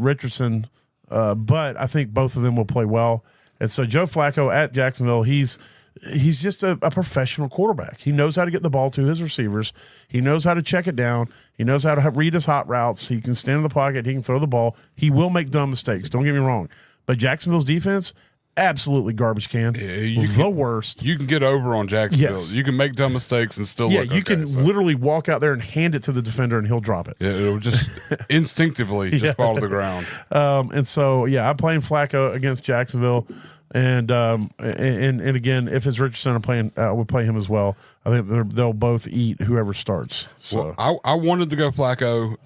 S2: Richardson, but I think both of them will play well. And so Joe Flacco at Jacksonville, he's just a professional quarterback. He knows how to get the ball to his receivers. He knows how to check it down. He knows how to read his hot routes. He can stand in the pocket. He can throw the ball. He will make dumb mistakes. Don't get me wrong. But Jacksonville's defense, absolutely garbage can. The worst.
S3: You can get over on Jacksonville.
S2: Yes.
S3: You can make dumb mistakes and still look
S2: you can literally walk out there and hand it to the defender and he'll drop it.
S3: Yeah, it'll just instinctively just fall to the ground.
S2: And so, I'm playing Flacco against Jacksonville. And again, if it's Richardson, we'll play him as well. I think they'll both eat whoever starts. So
S3: well, I wanted to go Flacco,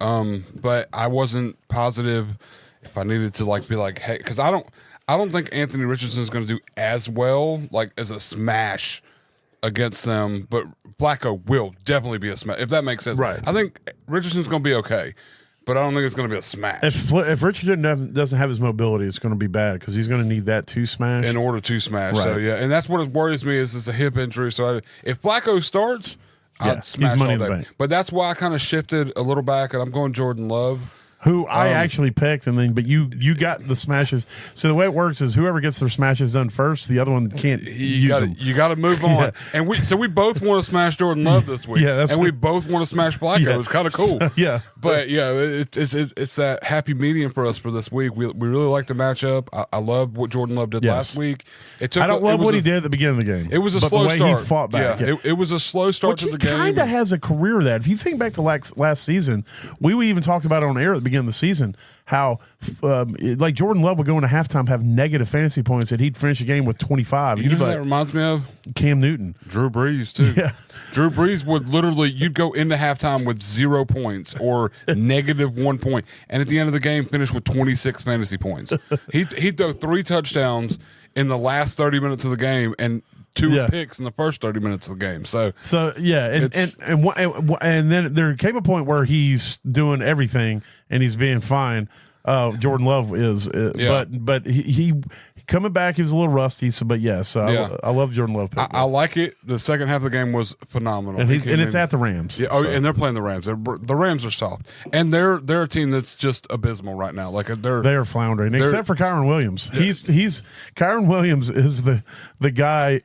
S3: but I wasn't positive if I needed to be like, hey, because I don't think Anthony Richardson is going to do as well as a smash against them, but Flacco will definitely be a smash if that makes sense.
S2: Right.
S3: I think Richardson's going to be okay. But I don't think it's going to be a smash.
S2: If Richardson doesn't have his mobility, it's going to be bad because he's going to need that to smash.
S3: In order to smash.
S2: Right.
S3: So, and that's what worries me is a hip injury. So, if Flacco starts, I'd smash
S2: he's money
S3: all
S2: in the
S3: day.
S2: bank.
S3: But that's why I kind of shifted a little back, and I'm going Jordan Love.
S2: Who I actually picked, but you got the smashes. So the way it works is whoever gets their smashes done first, the other one can't use them.
S3: You got to move on. And we both want to smash Jordan Love this week. We both want to smash Flacco.
S2: Yeah.
S3: It's kind of cool. But it's that happy medium for us for this week. We really like the matchup. I love what Jordan Love did last week.
S2: I don't love what he did at the beginning of the game.
S3: It was a
S2: but
S3: slow
S2: the way
S3: start.
S2: He fought back.
S3: Yeah. It was a slow start to the game.
S2: He kind of has a career that. If you think back to last season, we even talked about it on air at the beginning of the season. How Jordan Love would go into halftime, have negative fantasy points, and he'd finish a game with 25.
S3: You know who that reminds me of?
S2: Cam Newton.
S3: Drew Brees, too.
S2: Yeah.
S3: Drew Brees would literally, you'd go into halftime with 0 points or negative 1 point, and at the end of the game, finish with 26 fantasy points. He'd throw 3 touchdowns in the last 30 minutes of the game and 2 picks in the first 30 minutes of the game. So and then there came a point where he's doing everything and he's being fine. Jordan Love is, but he
S2: coming back. He's a little rusty, but yes,
S3: Yeah.
S2: I love Jordan Love.
S3: I like it. The second half of the game was phenomenal.
S2: and it's
S3: in-
S2: at the Rams.
S3: Yeah, and they're playing the Rams. The Rams are soft, and they're a team that's just abysmal right now. Like
S2: they're floundering, except for Kyron Williams. He's Kyron Williams is the guy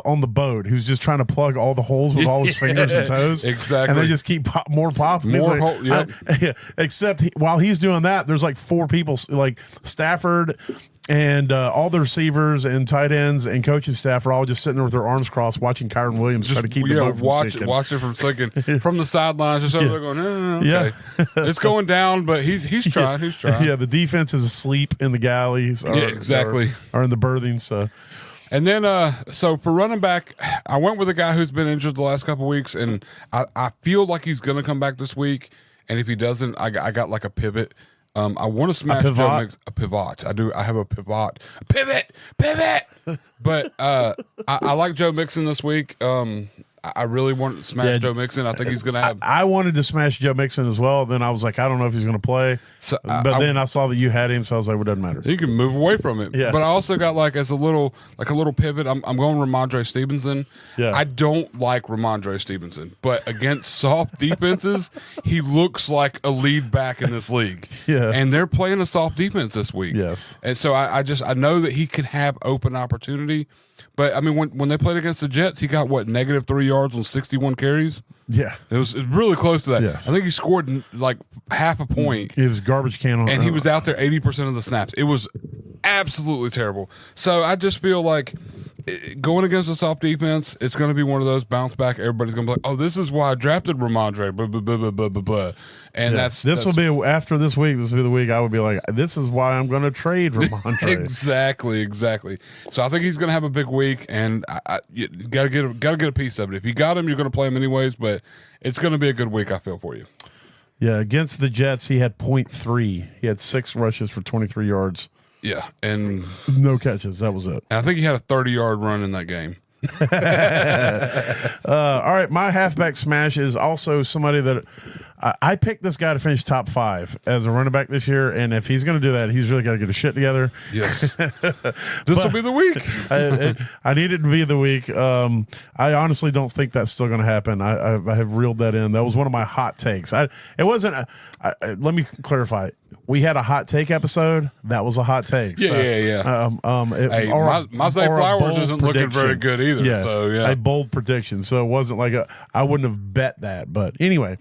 S2: on the boat who's just trying to plug all the holes with all his fingers and toes.
S3: Exactly.
S2: And they just keep popping. He's
S3: More
S2: like,
S3: hole- yep.
S2: Except while he's doing that, there's like 4 people, like Stafford and all the receivers and tight ends and coaching staff are all just sitting there with their arms crossed, watching Kyron Williams try to keep the boat from sinking.
S3: watch it from sinking from the sidelines. Just over there going, okay. It's going down, but he's trying. He's trying.
S2: Yeah, the defense is asleep in the galleys.
S3: Exactly.
S2: Or in the berthing. So.
S3: And then, so for running back, I went with a guy who's been injured the last couple of weeks, and I feel like he's going to come back this week. And if he doesn't, I got like a pivot. I want to smash Joe Mixon. A pivot. I do. I have a pivot. Pivot. But I like Joe Mixon this week. I really want to smash Joe Mixon. I think he's going to have.
S2: I wanted to smash Joe Mixon as well. Then I was like, I don't know if he's going to play.
S3: So,
S2: but then I saw that you had him, so I was like, well, it doesn't matter.
S3: You can move away from it.
S2: Yeah.
S3: But I also got like as a little pivot. I'm going Ramondre Stevenson.
S2: Yeah.
S3: I don't like Ramondre Stevenson, but against soft defenses, he looks like a lead back in this league.
S2: Yeah.
S3: And they're playing a soft defense this week.
S2: Yes.
S3: And so I know that he can have open opportunity. But I mean, when they played against the Jets, he got -3 yards on 61 carries.
S2: Yeah.
S3: It was really close to that.
S2: Yes.
S3: I think he scored like half a point.
S2: It was garbage can on.
S3: And he was out there 80% of the snaps. It was absolutely terrible. So I just feel like going against a soft defense, it's going to be one of those bounce back. Everybody's going to be like, "Oh, this is why I drafted Ramondre." Blah, blah, blah, blah, blah, blah, blah. And
S2: this will be after this week. This will be the week I would be like, "This is why I'm going to trade Ramondre."
S3: Exactly. So I think he's going to have a big week, and you got to get a piece of it. If you got him, you're going to play him anyways. But it's going to be a good week. I feel for you.
S2: Yeah, against the Jets, he had 0.3. He had 6 rushes for 23 yards.
S3: Yeah, and
S2: no catches. That was it.
S3: And I think he had a 30-yard run in that game.
S2: All right, my halfback smash is also somebody that I picked this guy to finish top 5 as a running back this year, and if he's going to do that, he's really got to get his shit together.
S3: Yes, this will be the week.
S2: I need it to be the week. I honestly don't think that's still going to happen. I have reeled that in. That was one of my hot takes. It wasn't. Let me clarify. We had a hot take episode. That was a hot take.
S3: Yeah. My Zay Flowers isn't looking very good either.
S2: Yeah,
S3: so yeah,
S2: a bold prediction. So it wasn't like I wouldn't have bet that. But anyway,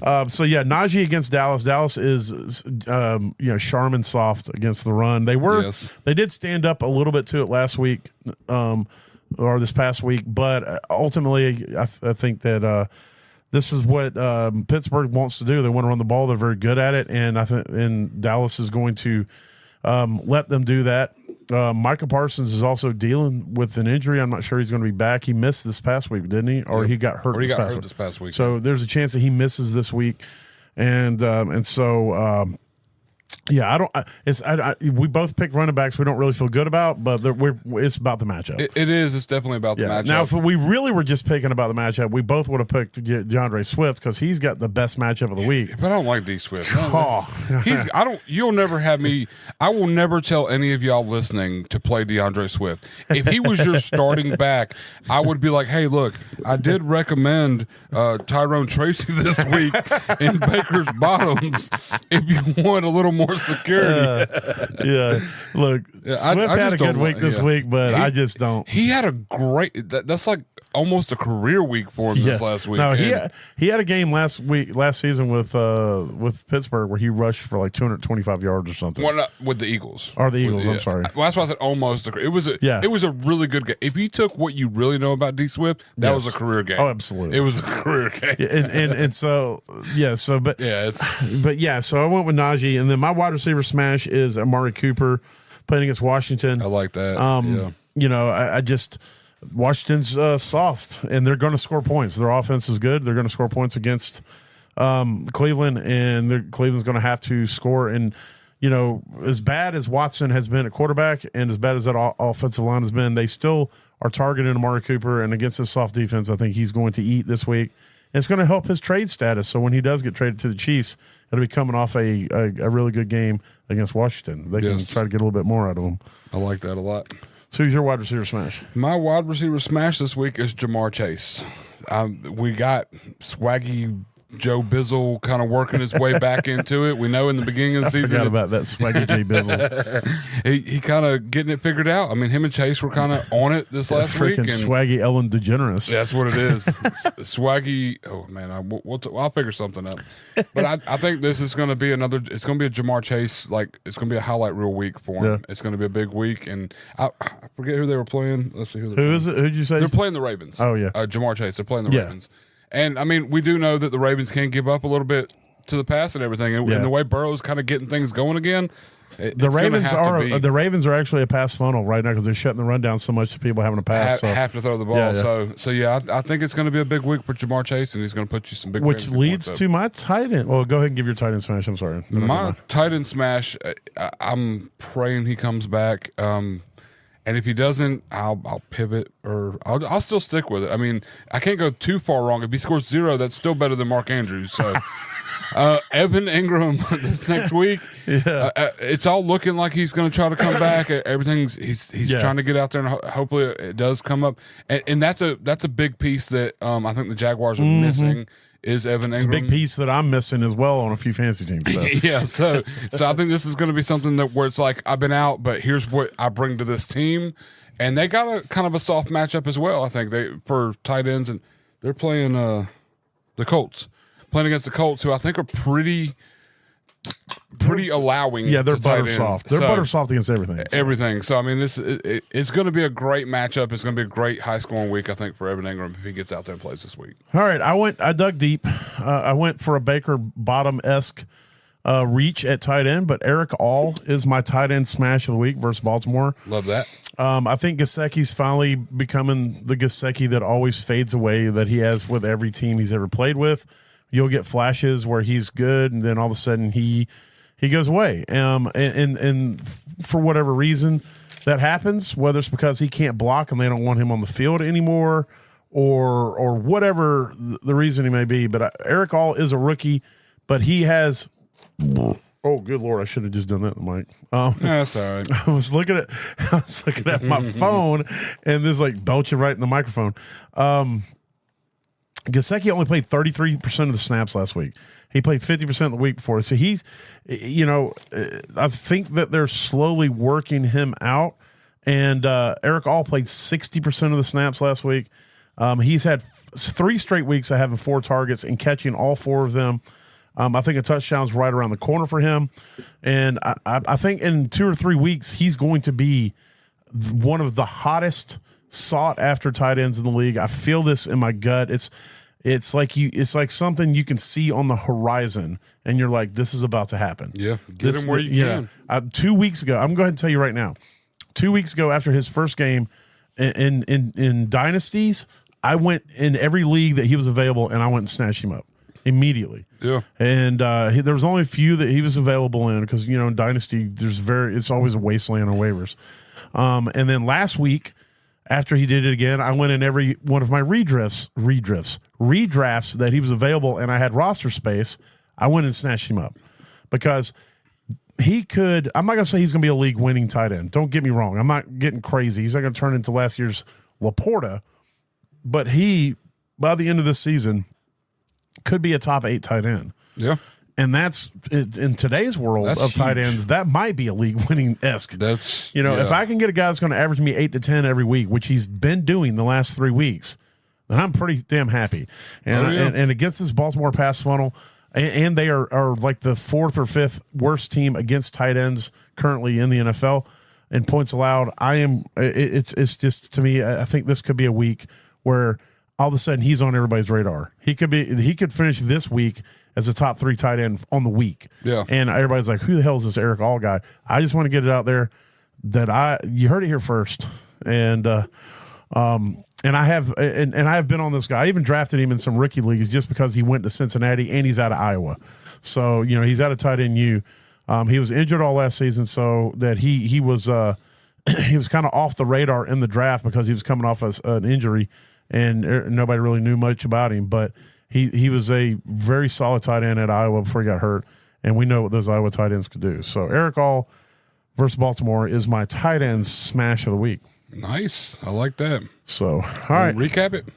S2: so yeah, Najee against Dallas. Dallas is Charmin soft against the run. They did stand up a little bit to it last week, or this past week, but ultimately I think that. This is what Pittsburgh wants to do. They want to run the ball. They're very good at it, and I think Dallas is going to let them do that. Micah Parsons is also dealing with an injury. I'm not sure he's going to be back. He missed this past week, didn't he? Or he got hurt.
S3: This past week.
S2: So there's a chance that he misses this week, and so. Yeah, we both picked running backs we don't really feel good about, but it's about the matchup.
S3: It is. It's definitely about the matchup.
S2: Now, if we really were just picking about the matchup, we both would have picked DeAndre Swift because he's got the best matchup of the week.
S3: But I don't like D Swift.
S2: Oh.
S3: You'll never have me. I will never tell any of y'all listening to play DeAndre Swift. If he was your starting back, I would be like, hey, look, I did recommend Tyrone Tracy this week in Baker's Bottoms if you want a little more security.
S2: Look, Swift had a good week this week, but I just don't.
S3: He had a great. That's like almost a career week for him this last week.
S2: No, he had a game last season with Pittsburgh where he rushed for like 225 yards or something.
S3: Well, not with the Eagles.
S2: Or the Eagles. I'm sorry.
S3: Well, that's why I said almost. It was a really good game. If you took what you really know about D Swift, that was a career game.
S2: Oh, absolutely.
S3: It was a career game.
S2: And so so but so I went with Najee, and then my wide receiver smash is Amari Cooper playing against Washington.
S3: I like that.
S2: I just Washington's soft, and they're going to score points. Their offense is good. They're going to score points against Cleveland, and Cleveland's going to have to score. And as bad as Watson has been at quarterback, and as bad as that offensive line has been, they still are targeting Amari Cooper. And against this soft defense, I think he's going to eat this week. It's going to help his trade status. So when he does get traded to the Chiefs, it'll be coming off a really good game against Washington. They can try to get a little bit more out of him.
S3: I like that a lot.
S2: So who's your wide receiver smash?
S3: My wide receiver smash this week is Jamar Chase. We got swaggy Joe Bizzle kind of working his way back into it. We know in the beginning of the season.
S2: I forgot about that swaggy J Bizzle.
S3: he kind of getting it figured out. I mean, him and Chase were kind of on it this last week.
S2: Freaking swaggy Ellen DeGeneres.
S3: That's what it is. Swaggy. Oh man, I'll figure something up. But I think this is going to be another. It's going to be a Jamar Chase. Like it's going to be a highlight reel week for him.
S2: Yeah.
S3: It's going to be a big week, and I forget who they were playing. Let's see who.
S2: Who is it? Who'd you say?
S3: They're playing the Ravens.
S2: Oh yeah,
S3: Jamar Chase. They're playing the Ravens. And, I mean, we do know that the Ravens can give up a little bit to the pass and everything. And, and the way Burrow's kind of getting things going again,
S2: the Ravens are actually a pass funnel right now because they're shutting the run down so much that people having to pass.
S3: Have to throw the ball. Yeah. So I think it's going to be a big week for Jamar Chase, and he's going to put you some big
S2: Which leads to my tight end. Well, go ahead and give your tight end smash. I'm sorry.
S3: My tight end smash, I'm praying he comes back. And if he doesn't, I'll pivot or I'll still stick with it. I mean, I can't go too far wrong. If he scores 0, that's still better than Mark Andrews. So, Evan Ingram this next week, it's all looking like he's going to try to come back. He's trying to get out there, and hopefully it does come up. And that's a big piece that I think the Jaguars are missing. Is Evan Ingram.
S2: It's a big piece that I'm missing as well on a few fantasy teams. So.
S3: So I think this is going to be something where it's like, I've been out, but here's what I bring to this team. And they got a kind of a soft matchup as well, I think, for tight ends. And they're playing the Colts. Playing against the Colts, who I think are pretty allowing.
S2: Yeah, they're
S3: to
S2: butter
S3: tight ends.
S2: soft. They're butter soft against everything.
S3: Everything. So, I mean, it's going to be a great matchup. It's going to be a great high-scoring week, I think, for Evan Ingram if he gets out there and plays this week.
S2: All right, I dug deep. I went for a Baker Bottom-esque reach at tight end, but Eric All is my tight end smash of the week versus Baltimore.
S3: Love that.
S2: I think Gesicki's finally becoming the Gesicki that always fades away that he has with every team he's ever played with. You'll get flashes where he's good, and then all of a sudden he goes away. And for whatever reason that happens, whether it's because he can't block and they don't want him on the field anymore, or whatever the reason he may be. But Eric All is a rookie, but he has. Oh, good Lord! I should have just done that, Mike.
S3: That's all right.
S2: I was looking at my phone, and this like belching right in the microphone. Gesicki only played 33% of the snaps last week. He played 50% the week before. So he's, I think that they're slowly working him out. And Eric All played 60% of the snaps last week. He's had 3 straight weeks of having 4 targets and catching all 4 of them. I think a touchdown's right around the corner for him. And I think in 2 or 3 weeks, he's going to be one of the hottest sought after tight ends in the league. I feel this in my gut. It's like something you can see on the horizon, and you're like, this is about to happen.
S3: Yeah, get him where you can.
S2: 2 weeks ago, I'm going to tell you right now. 2 weeks ago, after his first game in dynasties, I went in every league that he was available, and I went and snatched him up immediately.
S3: Yeah,
S2: and there was only a few that he was available in because in dynasty it's always a wasteland on waivers. And then last week, after he did it again, I went in every one of my redrafts that he was available and I had roster space. I went and snatched him up because he could. I'm not going to say he's going to be a league winning tight end. Don't get me wrong. I'm not getting crazy. He's not going to turn into last year's Laporta, but he, by the end of this season, could be a top 8 tight end.
S3: Yeah.
S2: And that's in today's world of tight ends, that might be a league winning esque.
S3: That's
S2: if I can get a guy that's going to average me 8 to 10 every week, which he's been doing the last 3 weeks, then I'm pretty damn happy. And and against this Baltimore pass funnel, and they are like the 4th or 5th worst team against tight ends currently in the NFL in points allowed. It's just, to me, I think this could be a week where all of a sudden he's on everybody's radar. He could finish this week as a top 3 tight end on the week.
S3: Yeah.
S2: And everybody's like, who the hell is this Eric All guy? I just want to get it out there that you heard it here first. And I have been on this guy. I even drafted him in some rookie leagues just because he went to Cincinnati and he's out of Iowa. So, he's out of tight end U. He was injured all last season, so that he was he was kind of off the radar in the draft because he was coming off an injury and nobody really knew much about him. But he was a very solid tight end at Iowa before he got hurt, and we know what those Iowa tight ends could do. So Eric All versus Baltimore is my tight end smash of the week.
S3: Nice. I like that.
S2: So, all right.
S3: Recap it.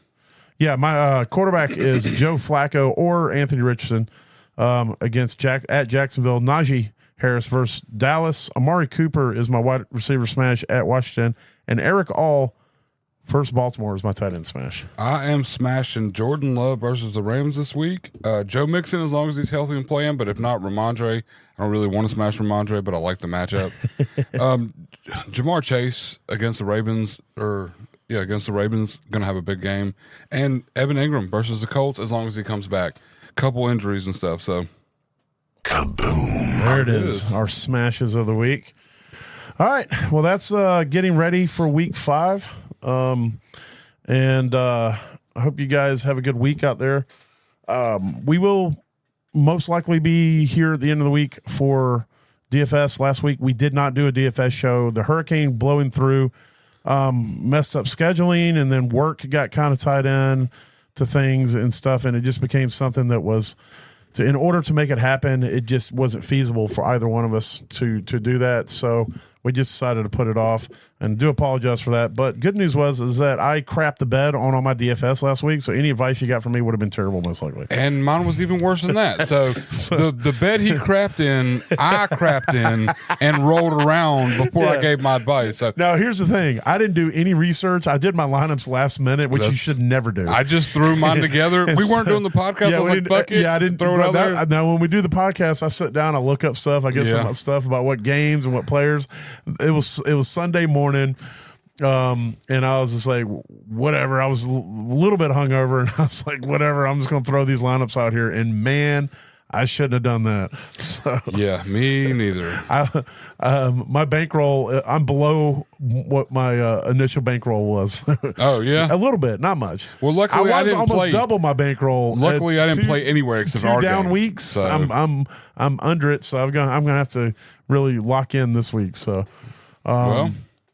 S2: Yeah, my quarterback is Joe Flacco or Anthony Richardson against at Jacksonville. Najee Harris versus Dallas. Amari Cooper is my wide receiver smash at Washington. And Eric All versus Baltimore is my tight end smash.
S3: I am smashing Jordan Love versus the Rams this week. Joe Mixon, as long as he's healthy and playing, but if not, Ramondre. I don't really want to smash Ramondre, but I like the matchup. Jamar Chase against the Ravens, against the Ravens, going to have a big game. And Evan Ingram versus the Colts, as long as he comes back. Couple injuries and stuff, so.
S2: Kaboom. There it is. Our smashes of the week. All right. Well, that's getting ready for week 5. I hope you guys have a good week out there. We will most likely be here at the end of the week for DFS. Last week we did not do a DFS show. The hurricane blowing through messed up scheduling, and then work got kind of tied in to things and stuff, and it just became something that was in order to make it happen, it just wasn't feasible for either one of us to do that. So we just decided to put it off, and do apologize for that. But good news is that I crapped the bed on all my DFS last week, so any advice you got from me would have been terrible, most likely.
S3: And mine was even worse than that. So the bed he crapped in, I crapped in and rolled around before I gave my advice. So
S2: now here's the thing: I didn't do any research. I did my lineups last minute, which you should never do.
S3: I just threw mine together. We weren't doing the podcast. I was like, fuck it.
S2: Yeah, I didn't
S3: throw it out there.
S2: Now, when we do the podcast, I sit down, I look up stuff, I get some stuff about what games and what players. It was Sunday morning. And I was just like, whatever. I was a little bit hungover, and I was like, whatever. I'm just going to throw these lineups out here. And man, I shouldn't have done that. So
S3: yeah, me neither.
S2: My bankroll, I'm below what my initial bankroll was.
S3: Oh yeah,
S2: a little bit, not much.
S3: Well, luckily
S2: I was
S3: didn't
S2: almost
S3: play.
S2: double my bankroll.
S3: Luckily, I didn't play anywhere except
S2: 2
S3: our
S2: down
S3: game,
S2: weeks.
S3: So.
S2: I'm under it, so I'm gonna have to really lock in this week. So.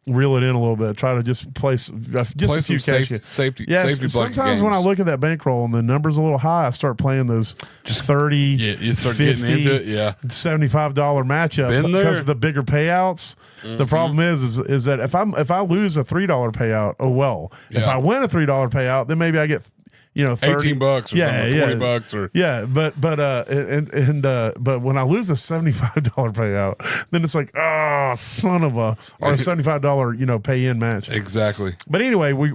S2: Reel it in a little bit. Try to just place a few
S3: safety.
S2: Yes,
S3: safety
S2: sometimes when I look at that bankroll and the number's a little high, I start playing those just 30,
S3: you start
S2: 50,
S3: getting into it,
S2: $75 matchups because of the bigger payouts. Mm-hmm. The problem is that if I lose a $3 payout, oh well. Yeah. If I win a $3 payout, then maybe I get 30,
S3: $18 or $20 or
S2: but when I lose a $75 payout, then it's like, oh, son of a, or a $75 pay in match.
S3: Exactly.
S2: But anyway, we're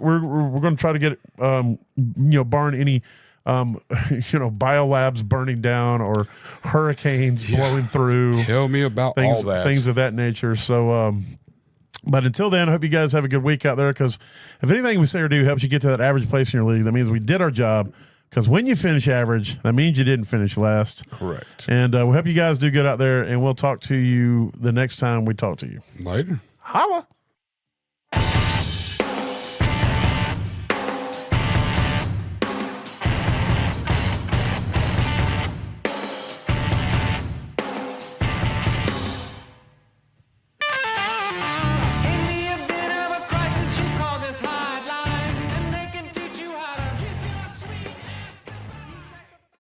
S2: going to try to get barring any biolabs burning down or hurricanes blowing through.
S3: Tell me about
S2: things,
S3: all that.
S2: Things of that nature. So but until then, I hope you guys have a good week out there, because if anything we say or do helps you get to that average place in your league, that means we did our job. Because when you finish average, that means you didn't finish last.
S3: Correct.
S2: And we hope you guys do good out there, and we'll talk to you the next time we talk to you.
S3: Later.
S2: Holla.